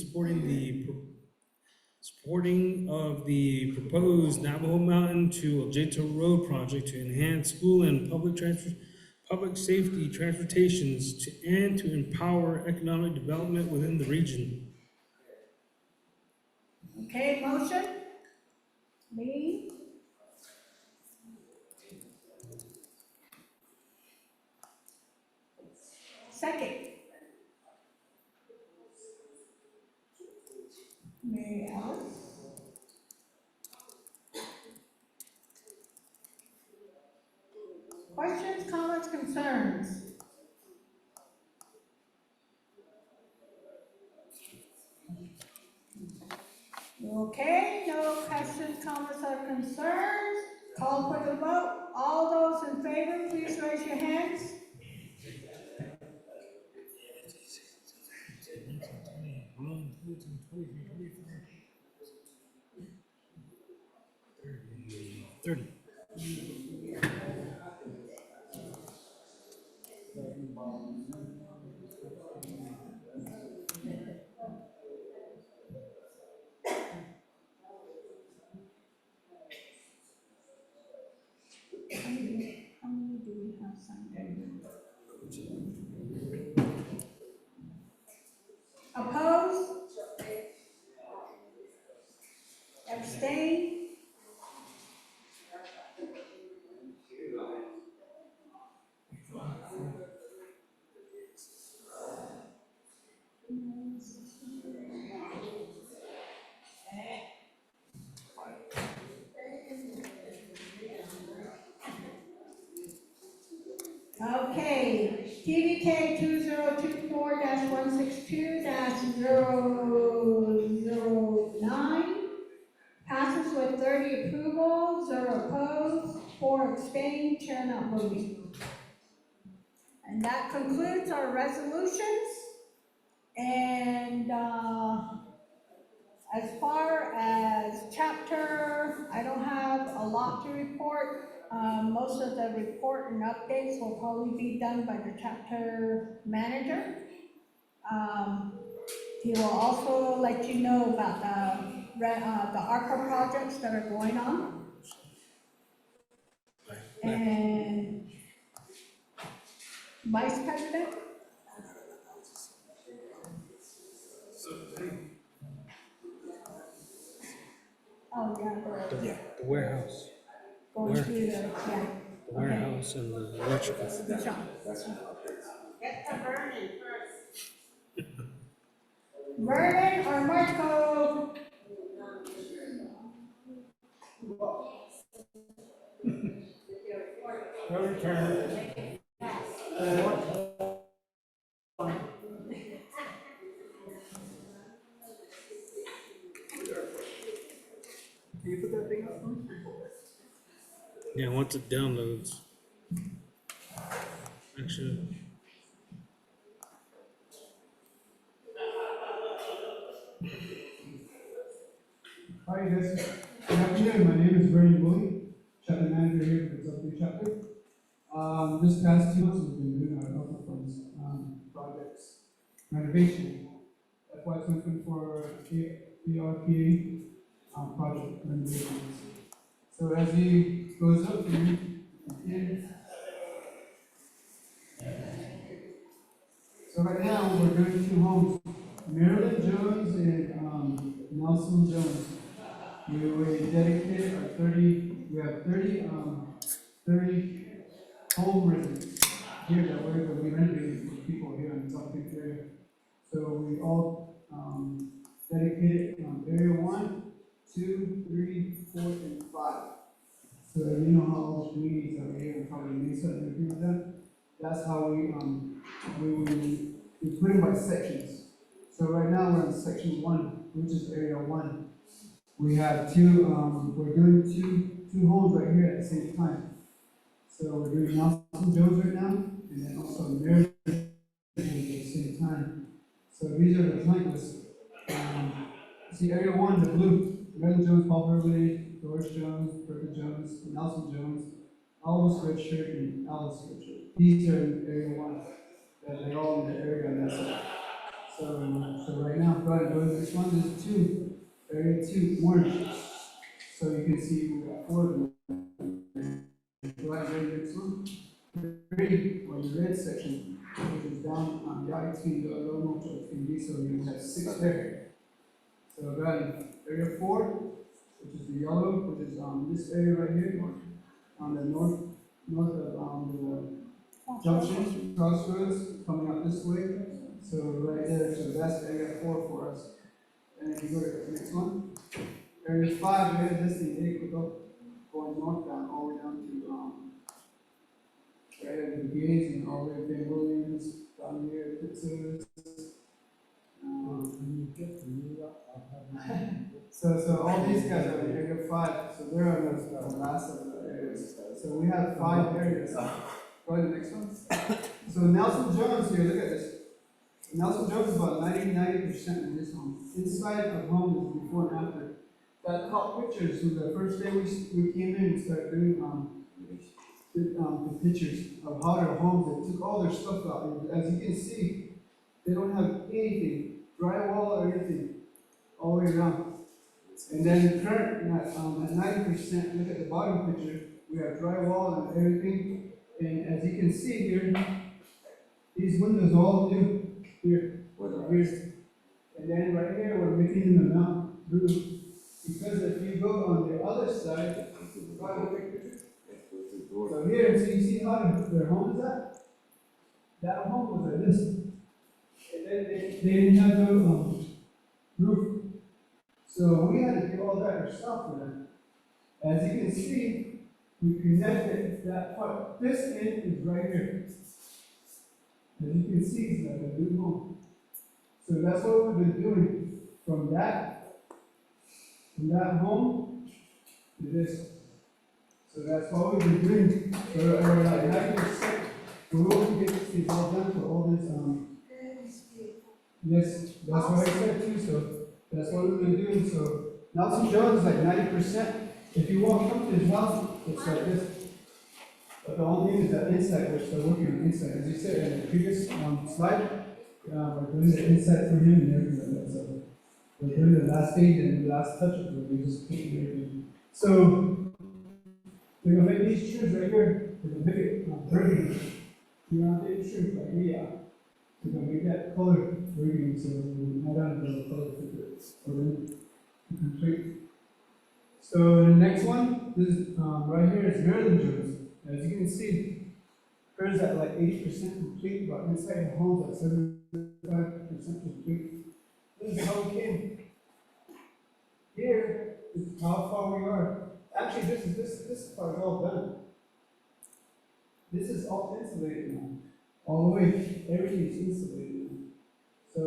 supporting of the proposed Navajo Mountain to Ojeta Road project to enhance school and public safety transportations and to empower economic development within the region. Okay, motion? Lee? Second? Mary Alice? Questions, comments, concerns? Okay, no questions, comments, or concerns. Call for the vote. All those in favor, please raise your hands. How many do we have signed in? Opposed? Abstain? Okay, TVK 2024-162-009 passes with 30 approval, 0 opposed, 4 abstained, chair not voting. And that concludes our resolutions. And as far as chapter, I don't have a lot to report. Most of the report and updates will probably be done by the chapter manager. He will also let you know about the ARPA projects that are going on. And Vice President? Oh, yeah. The warehouse. Going through the, yeah. The warehouse and the electrical. Good job. Get the burning first. Vernon or Marco? Your turn. Can you put that thing up? Yeah, once it downloads. Actually. Hi guys, good afternoon. My name is Vernon Bully, chapter manager here for the Ts'ah Bii chapter. This past 2 months we've been doing our health funds projects renovation. FY 2024 ERPA project renovations. So as he goes up here, so right now we're doing 2 homes, Marilyn Jones and Nelson Jones. We dedicated our 30, we have 30 home residents here that we're going to be renovating for people here in the Ts'ah Bii area. So we all dedicated area 1, 2, 3, 4, and 5. So you know how all the communities are here and probably Mesa and everything like that. That's how we put them by sections. So right now we're in section 1, which is area 1. We have 2, we're doing two homes right here at the same time. So we're doing Nelson Jones right now, and then also Mary at the same time. So these are the blank lists. See area 1, the blue, Mary Jones, Paul Burley, Doris Jones, Bertha Jones, Nelson Jones. Alice Richard and Alice Richard. These are in area one, they're all in the area on that side. So right now, go ahead, go to this one, there's two, area two, orange. So you can see we got four of them. Go ahead, go to the next one. Three, or the red section, which is down on the I-18, the low to so you have six there. So go ahead, area four, which is the yellow, which is this area right here, on the north of the junction, crossroads, coming up this way. So right there, so that's area four for us. And if you go to the next one, area five, area this thing, going northbound, all the way down to right at the beginnings and all the way to Ben Williams, down here, Pittsburgh. So all these guys are in area five, so they're on the last of the areas. So we have 5 areas. Go ahead to the next one. So Nelson Jones here, look at this. Nelson Jones is about 90% in this home. Inside of home is before and after. That top pictures from the first day we came in and started doing the pictures of how their homes, they took all their stuff out. And as you can see, they don't have anything, drywall or anything, all the way around. And then current, at 90%, look at the bottom picture, we have drywall and everything. And as you can see here, these windows are all new here. And then right here, we're making them out roof. Because if you go on the other side, so here, so you see how their home is at? That home was like this. And then they didn't have no roof. So we had to do all that ourselves for them. As you can see, we connected that part. This end is right here. As you can see, it's like a new home. So that's what we've been doing from that home to this. So that's what we've been doing for like 90%. We will get these all done for all this. Yes, that's what I said too. So that's what we've been doing. So Nelson Jones is like 90%. If you walk up to his house, it's like this. But the only thing is that inside, we're still working on inside. As you said in the previous slide, we're doing the inside for him and everything like that. So we're doing the last stage and the last touch of it. We just keep everything. So we're gonna make these shoes right here. We're gonna make it burgundy. You want to take shoes like me out. We're gonna make that color burgundy. So we're not on the color for the complete. So the next one, this right here is Maryland Jones. As you can see, hers at like 80% complete, but inside the home's at 75% complete. This is how we came. Here is how far we are. Actually, this part is all done. This is all insulated now. All the way, everything is insulated now. So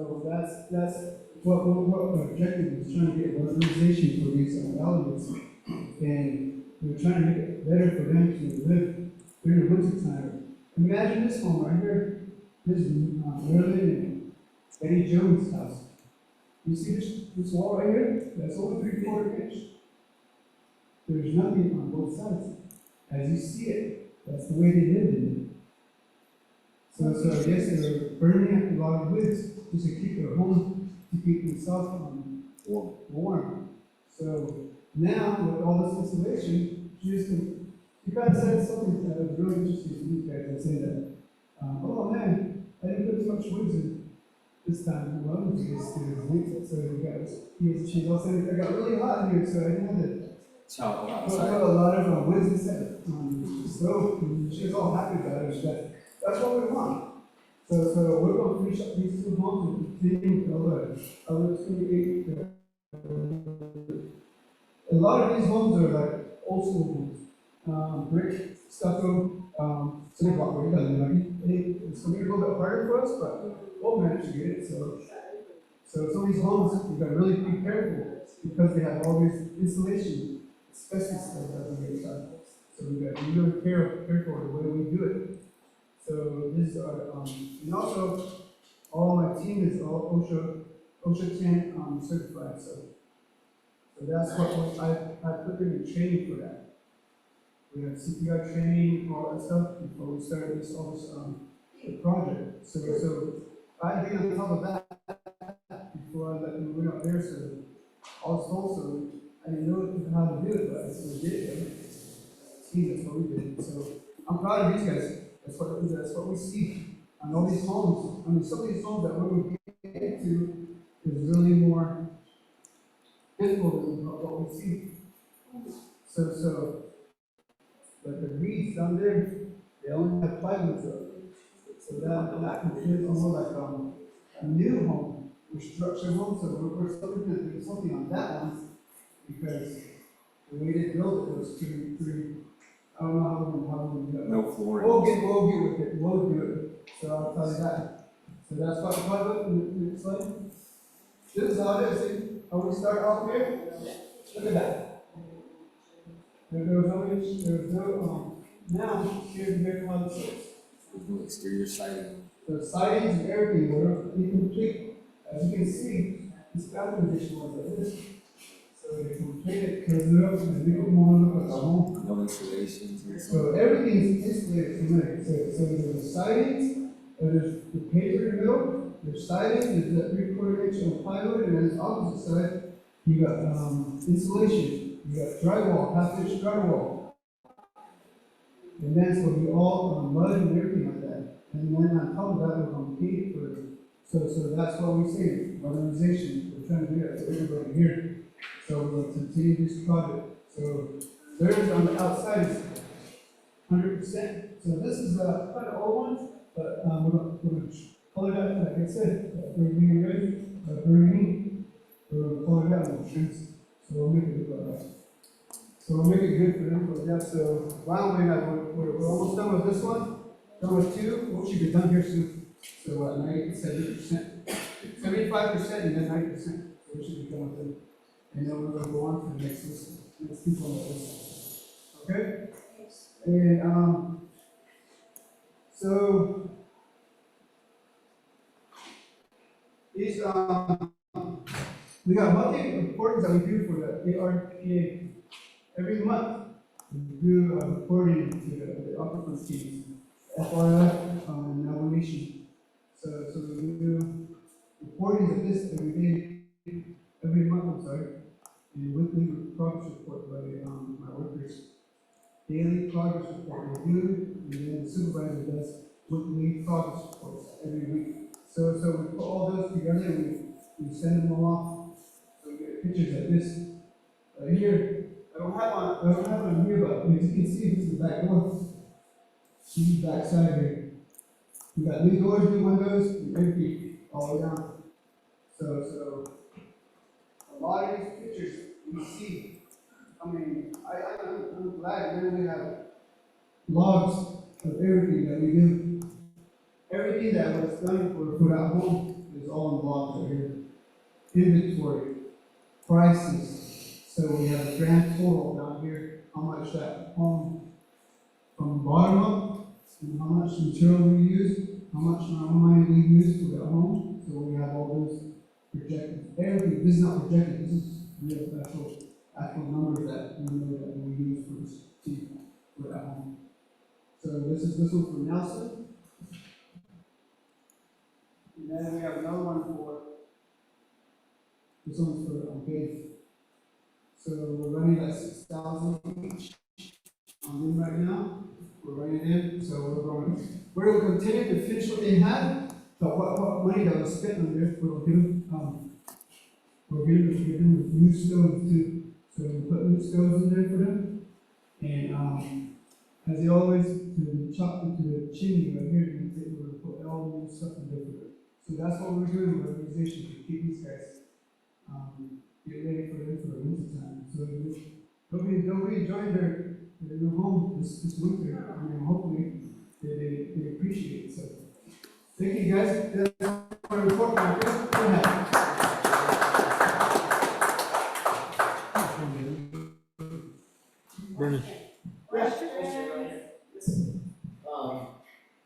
that's what our objective was, trying to get organization for these elements. And we were trying to make it better for them to live during the winter time. Imagine this home right here. This is Marilyn and Eddie Jones' house. You see this wall right here? That's over 3/4 inch. There's nothing on both sides. As you see it, that's the way they lived in it. So I guess they were burning a lot of wood just to keep their home, to keep themselves warm. So now, with all this insulation, you guys said something that was really interesting to you guys. I said that, oh man, I didn't put as much wood in this time. Well, it was winter, so you guys, she also said, I got really hot in here, so I didn't have to put a lot of wood inside the stove. And she was all happy about it. But that's what we want. So we're going to finish up these 2 homes and continue to other 28. A lot of these homes are like old school homes, brick, stucco, cinder block. It's going to be a little bit harder for us, but we'll manage to get it. So some of these homes, you've got to really be careful because they have all this insulation, especially stuff that's on the inside. So we've got to be really careful the way we do it. So this is our, and also all my team is all OSHA 10 certified. So that's what I put them in training for that. We had CPR training, all that stuff, before we started all this, the project. So I'd be on top of that before I let them went up there, so I was told, so I didn't know how to do it, but I still did it, right? See, that's what we did. So I'm proud of these guys. That's what we see on all these homes. I mean, some of these homes that we're going to get into is really more difficult than what we see. So, but the reeds down there, they only have plywood, so that is almost like a new home, or structured home. So we're still looking at doing something on that one because the way they built it was pretty. I don't know how we do it. No flooring. We'll get with it. We'll do it. So I'll tell you that. So that's what plywood in the next slide. This is how it is. See how we start off here. Look at that. There was no, now, here's the how this looks. There's no exterior siding. The sidings and everything were incomplete. As you can see, this bathroom addition was like this. So they completed, closed it up, and they didn't want to look like a home. No installations or something. So everything's insulated cement. So there's the sidings, there's the paper in the middle, there's sidings, there's that 3/4 inch of plywood, and then the opposite side, you got insulation, you got drywall, half-inch drywall. And that's what we all mud and everything like that. And then on top of that, we're going to pay for it. So that's what we say, modernization. We're trying to do that for everybody here. So we'll continue this project. So theirs on the outside is 100%. So this is quite an old one, but we're going to color that, like I said, burgundy red, burgundy. We're going to color that with shrinks. So we'll make it look like that. So we'll make it good for them for that. So wow, we're almost done with this one. Done with two. We should be done here soon. So what, 70%, 75%, and then 90%. So we should be done with them. And then we're going to go on to the next people on the list. Okay? And so these we got monthly reports that we do for the ARPA. Every month we do a reporting to the occupancy teams, FRF, and nomination. So we do reporting of this every day, every month, I'm sorry. And weekly progress report by my workers. Daily progress report we do, and then the supervisor does weekly progress reports every week. So we put all those together and we send them along. So we get pictures like this. Right here, I don't have one here, but as you can see, this is the back door. See the back side here. We got new doors, new windows, and everything all the way down. So a lot of these pictures we see. I mean, I'm glad we have logs of everything that we do. Everything that was done for that home is all in logs right here. Inventory, prices. So we have a grand total down here, how much that home from bottom up, and how much material we use, how much money we use for that home. So we have all those projected. Everything, this is not projected, this is real actual numbers that we know that we use for this team for that home. So this one for Nelson. And then we have another one for, this one's for Dave. So we're running like 6,000 each on them right now. We're running in, so we're going to continue to finish what they had, but what money that was spent on there, we'll give them new stoves too. So we put new stoves in there for them. And as they always, to the chimney right here, we'll put all the new stuff in there for them. So that's what we're doing with the organization to keep these guys get ready for the winter time. So they'll be enjoying their new home this winter. I mean, hopefully they appreciate it. So thank you guys. That's my report. Go ahead. Vernon.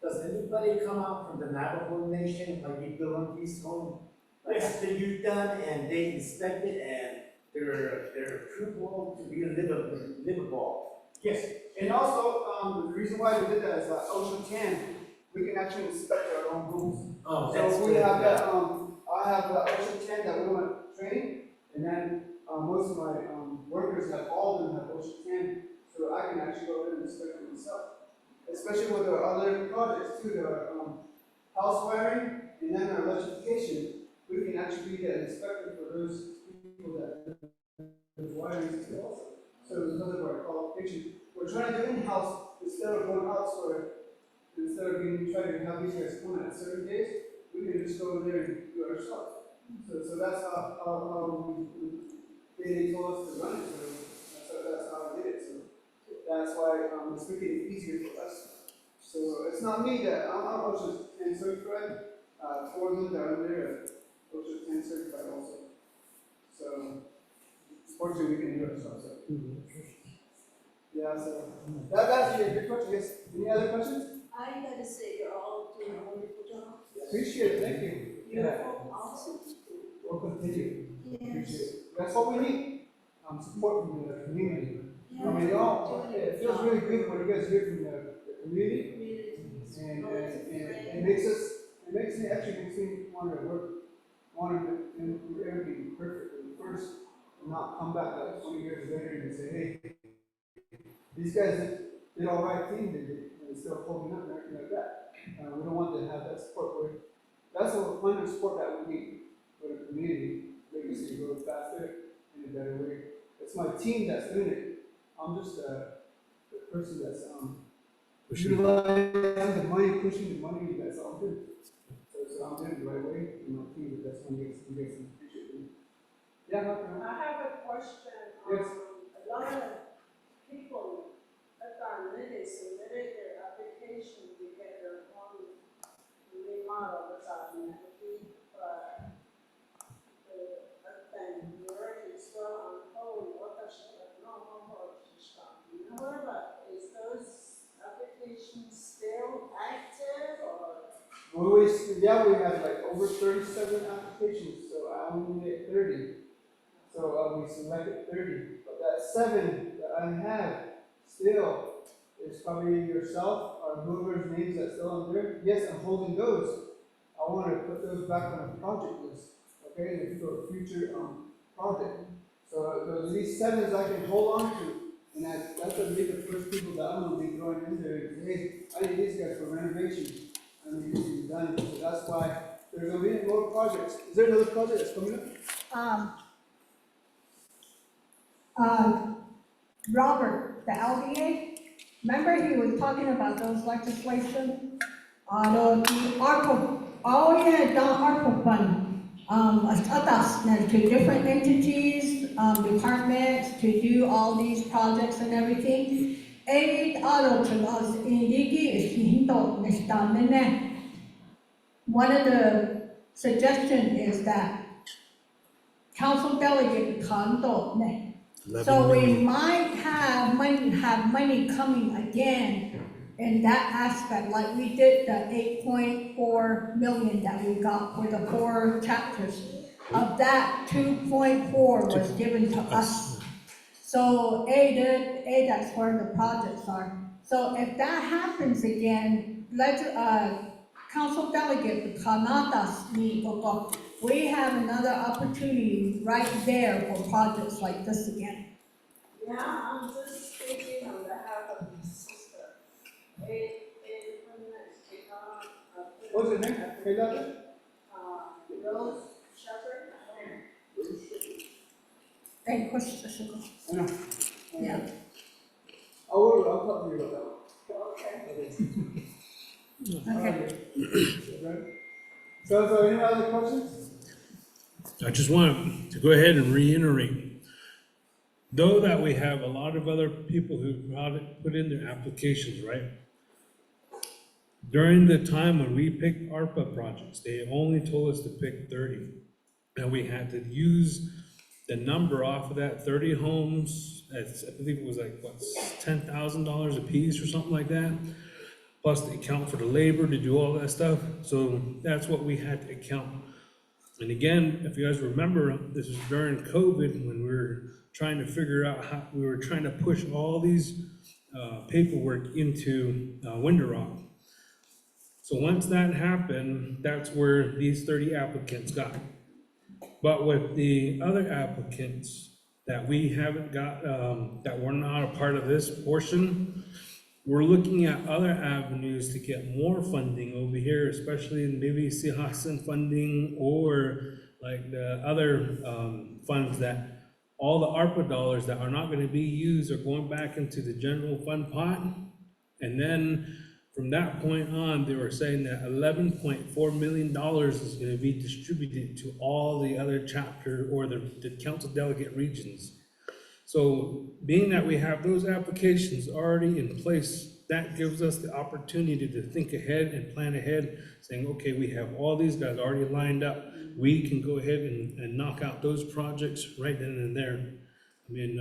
Does anybody come out from the Navajo Nation, like you build on these homes? Like after you're done and they inspect it and their approval to be livable, Yes, and also, the reason why we did that is that Ocean 10, we can actually inspect our own homes. Oh, So we have that, I have the Ocean 10 that we want to train, and then, most of my, workers have, all of them have Ocean 10, so I can actually go in and inspect it myself. Especially with our other projects too, the, house wiring, and then our electrification, we can actually be the inspector for those people that, the wiring also. So because of our qualification, we're trying to do in-house instead of going outsource. Instead of being, trying to have these guys come at certain days, we can just go there and do it ourselves. So that's how they told us to run it, so that's how I did it, so that's why, it's making it easier for us. So it's not me that, I'm also 10 certified, 4 of them that are there, also 10 certified also. So, fortunately, we can do it ourselves, so. Yeah, so, that's a good question, yes, any other questions? I gotta say, you're all doing a wonderful job. Appreciate it, thank you. Beautiful, awesome. We'll continue. Appreciate Yes. it. That's what we need, support from the community. Yeah, I mean, doing a it feels job. really good when you guys hear from the community, Communities, and always it makes me want to work, want to do everything perfectly first, and not come back like 20 years later and say, hey, these guys did all right thing, and they're still holding up and everything like that. We don't want to have that support. That's the kind of support that we need for the community, making us go faster in a better way. It's my team that's doing it. I'm just the person that's utilizing the money, pushing the money. That's all I'm doing. So I'm doing it the right way, and my team, that's when you guys appreciate it. Yeah, I have a question. Yes. A lot of people that are living submitted their application to get their own remodel, that's our amenity, but then yours is still on hold. What the shit? No, you know what about, is those applications still active or? we have like over 37 applications, so I only get 30. So we selected 30, but that 7 that I have still is probably yourself or whoever's names that's still on there. Yes, I'm holding those. I want to put those back on a project list, okay, for a future project. So those these 7s I can hold on to, and that's gonna be the first people that I'm gonna be throwing in there and say, hey, I need these guys for renovation. I need this to be done. So that's why there's gonna be more projects. Is there another project that's coming up? Robert, the LDA, remember he was talking about those legislation? The ARPA, all we had done ARPA fund, others, to different entities, departments, to do all these projects and everything. One of the suggestions is that council delegate condo. So we might have money coming again in that aspect, like we did the 8.4 million that we got for the 4 chapters. Of that, 2.4 was given to us. So that's where the projects are. So if that happens again, council delegate Kanadas need to go. We have another opportunity right there for projects like this again. Yeah, I'm just thinking on behalf of my sister. What's her name? Kayla? Rose Shepherd. Thank you. I know. Yeah. I'll talk to you about that. Okay. Okay. So any other questions? I just want to go ahead and reiterate, though that we have a lot of other people who put in their applications, right? During the time when we picked ARPA projects, they only told us to pick 30. And we had to use the number off of that 30 homes, I believe it was like, what, $10,000 a piece or something like that? Plus they account for the labor to do all that stuff. So that's what we had to account. And again, if you guys remember, this was during COVID when we were trying to figure out how, we were trying to push all these paperwork into Window Rock. So once that happened, that's where these 30 applicants got. But with the other applicants that we haven't got, that were not a part of this portion, we're looking at other avenues to get more funding over here, especially in maybe Sihasan funding or like the other funds that all the ARPA dollars that are not gonna be used are going back into the general fund pot. And then from that point on, they were saying that $11.4 million is gonna be distributed to all the other chapter or the council delegate regions. So being that we have those applications already in place, that gives us the opportunity to think ahead and plan ahead, saying, okay, we have all these guys already lined up. We can go ahead and knock out those projects right then and there. I mean,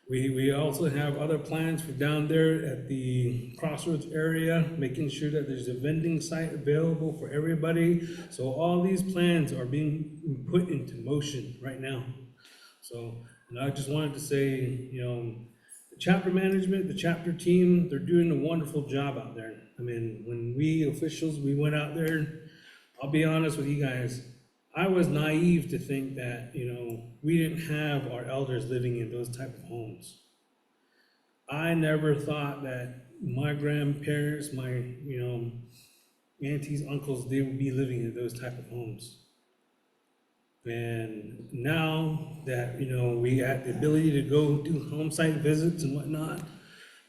we also have other plans for down there at the Crossroads area, making sure that there's a vending site available for everybody. So all these plans are being put into motion right now. So, and I just wanted to say, you know, the chapter management, the chapter team, they're doing a wonderful job out there. I mean, when we officials, we went out there, I'll be honest with you guys, I was naive to think that, you know, we didn't have our elders living in those type of homes. I never thought that my grandparents, my, you know, aunties, uncles, they would be living in those type of homes. And now that, you know, we have the ability to go do home site visits and whatnot,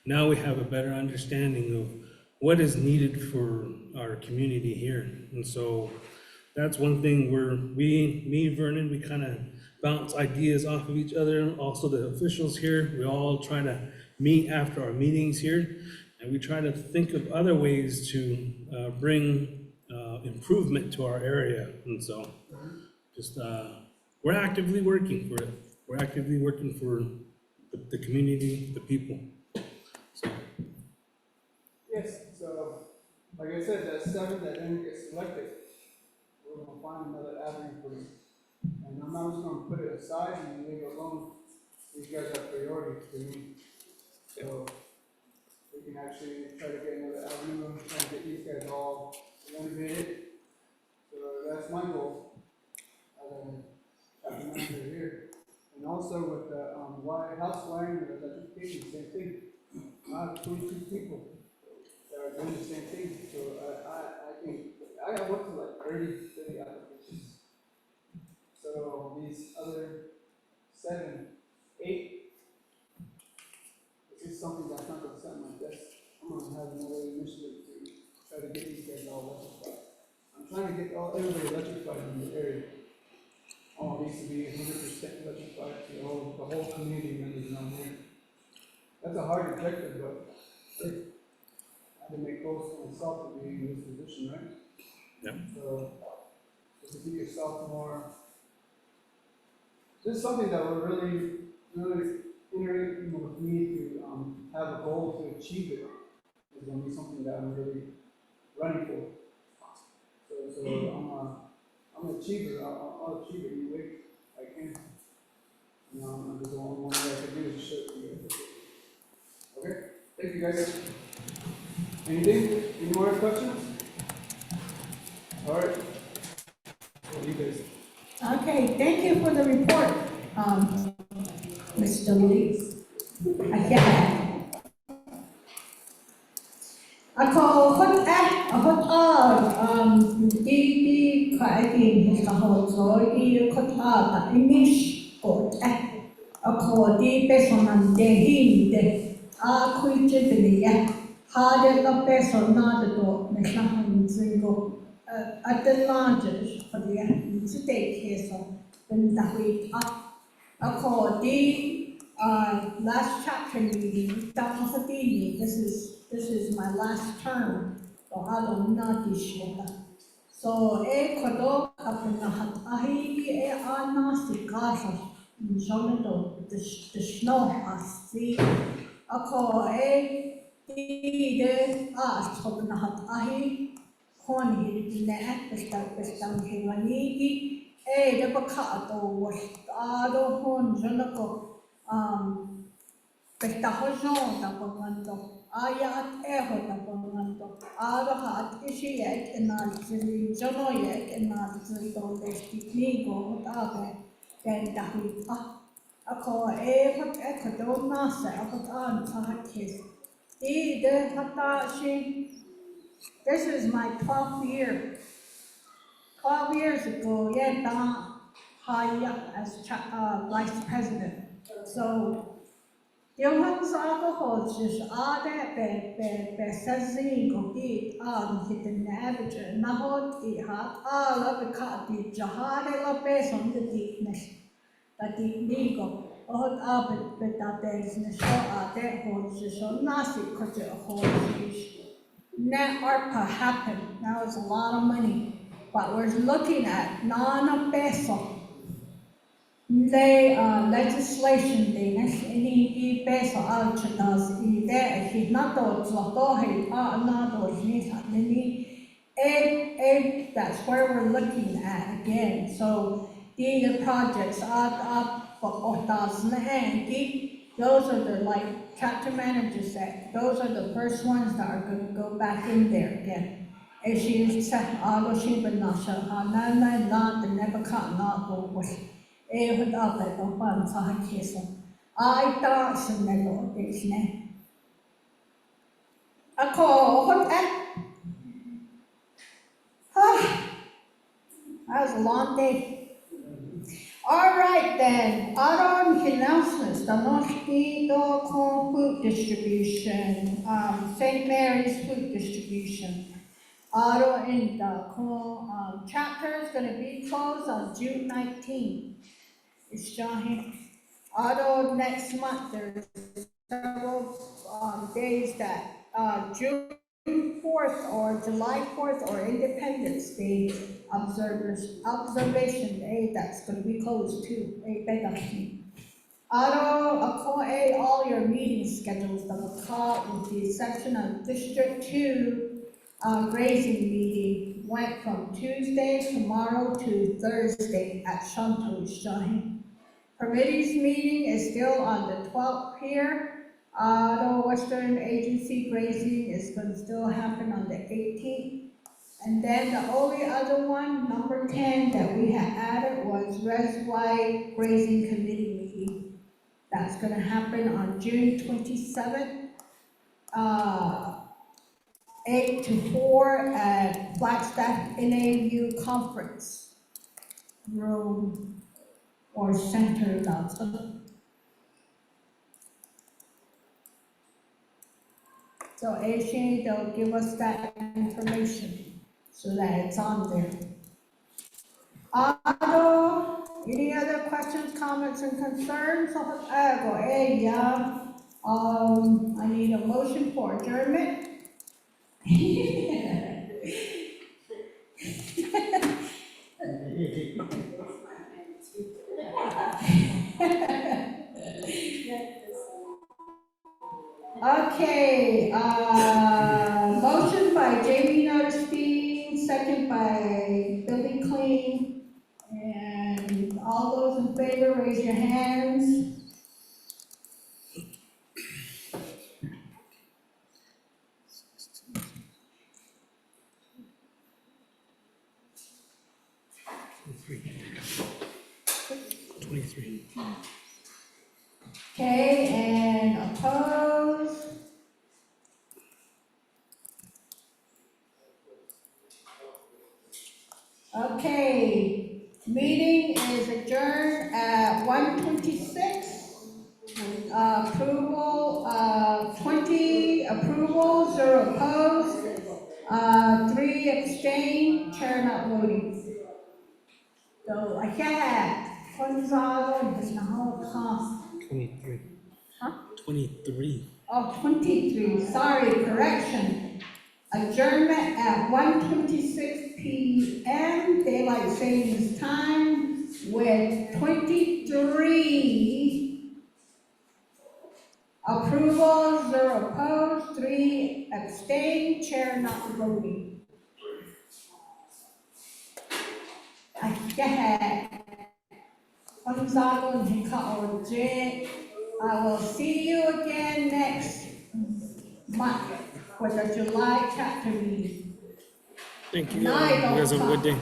now we have a better understanding of what is needed for our community here. And so that's one thing where me, Vernon, we kind of bounce ideas off of each other. Also the officials here, we all try to meet after our meetings here. And we try to think of other ways to bring improvement to our area. And so just, we're actively working for it. We're actively working for the community, the people. So. Yes, so, like I said, that 7 that didn't get selected, we're gonna find another avenue for you. And I'm not just gonna put it aside and leave it alone. These guys are priority to me. So, we can actually try to get another avenue, try to get these guys all renovated. So that's my goal. Chapter manager here. And also with the house wiring and electrification, same thing. I have 22 people that are doing the same thing. So I think I got up to like 30 applications. So these other 7, 8, this is something that's not going to sit on my desk. I'm going to have another initiative to try to get these guys all electrified. I'm trying to get everybody electrified in the area. All needs to be 100% electrified to the whole community members down here. That's a hard objective, but I had to make goals for myself to be in this position, right? Yeah. So, to be a sophomore, this is something that we're really iterating with me to have a goal to achieve it. It's going to be something that I'm really running for. So I'm an achiever. I'll achieve it any way I can. You know, I'm just the only one that I can do is show it to you guys. Okay? Thank you guys. Anything? Any more questions? All right. Well, you guys. Okay, thank you for the report, Mr. Lee. Ako di kaigin hikahotso di kota English kot ako di personan dehin de kuitibili hade ka personal do mehlahan zingo advantage for the to take care so when that we ako di last chapter meeting this is my last term so I don't know this so kodo kapanahat ahi anastikasa jono the snow has see ako di de kapanahat ahi kon hiri na pestam hewanigi the Bakato was Ado Hon Jonako, Petahojon, Tapamando, Ayat Eho Tapamando, Adahat Ishiek, and Nazili, Jonoyek, and Nazili, Lesti, Nigo, Abe, then Dahi. Ako hot ekado nasa apat tahakis. The hatashi. This is my 12th year. 12 years ago, yeah, haya as vice president. So, yung alcohol just be sazing ko hit the average nahot hat ala be ka di jahade la be som the deepness. That the legal or up but that there is no show that holds so nasi because it holds net ARPA happened. Now it's a lot of money, but we're looking at non-peso. They legislation they any peso out to us if not those not that's where we're looking at again. So the projects are up for 2000 those are the like chapter managers said, those are the first ones that are going to go back in there again. As she said, I'll she but not sure, not the never cut not go would up at the one side case. I thought some little days now. I call what that? That was a long day. All right then, other announcements, the Mosquito Corn Food Distribution, St. Mary's Food Distribution. Auto in the chapter is going to be closed on June 19th. It's John. Auto next month, there's several days that June 4th or July 4th or Independence Day observation day that's going to be closed too. All your meeting schedules that will call with the exception of District 2 grazing meeting went from Tuesday tomorrow to Thursday at Shanto's Shahin. Committee's meeting is still on the 12th here. The Western Agency grazing is going to still happen on the 18th. And then the only other one, number 10, that we had added was Res-wide Grazing Committee meeting. That's going to happen on June 27th, 8 to 4 at Flagstaff NAU Conference Room or Center. So ASHA, they'll give us that information so that it's on there. Any other questions, comments, and concerns? I need a motion for adjournment. Okay, motion by Jamie Notice, second by Billy Clean. And all those in favor, raise your hands. Okay, and opposed? Okay, meeting is adjourned at 1:26. Approval, 20 approval, 0 opposed, 3 abstain, chair not voting. So I had Gonzalo does not cost. 23. Huh? 23. Oh, 23, sorry, correction. Adjournment at 1:26 p.m. Daylight savings time with 23 approval, 0 opposed, 3 abstain, chair not voting. I Jahat, Gonzalo, Hika, I will see you again next month for the July chapter meeting. Thank you. Night, You guys have a good all. day.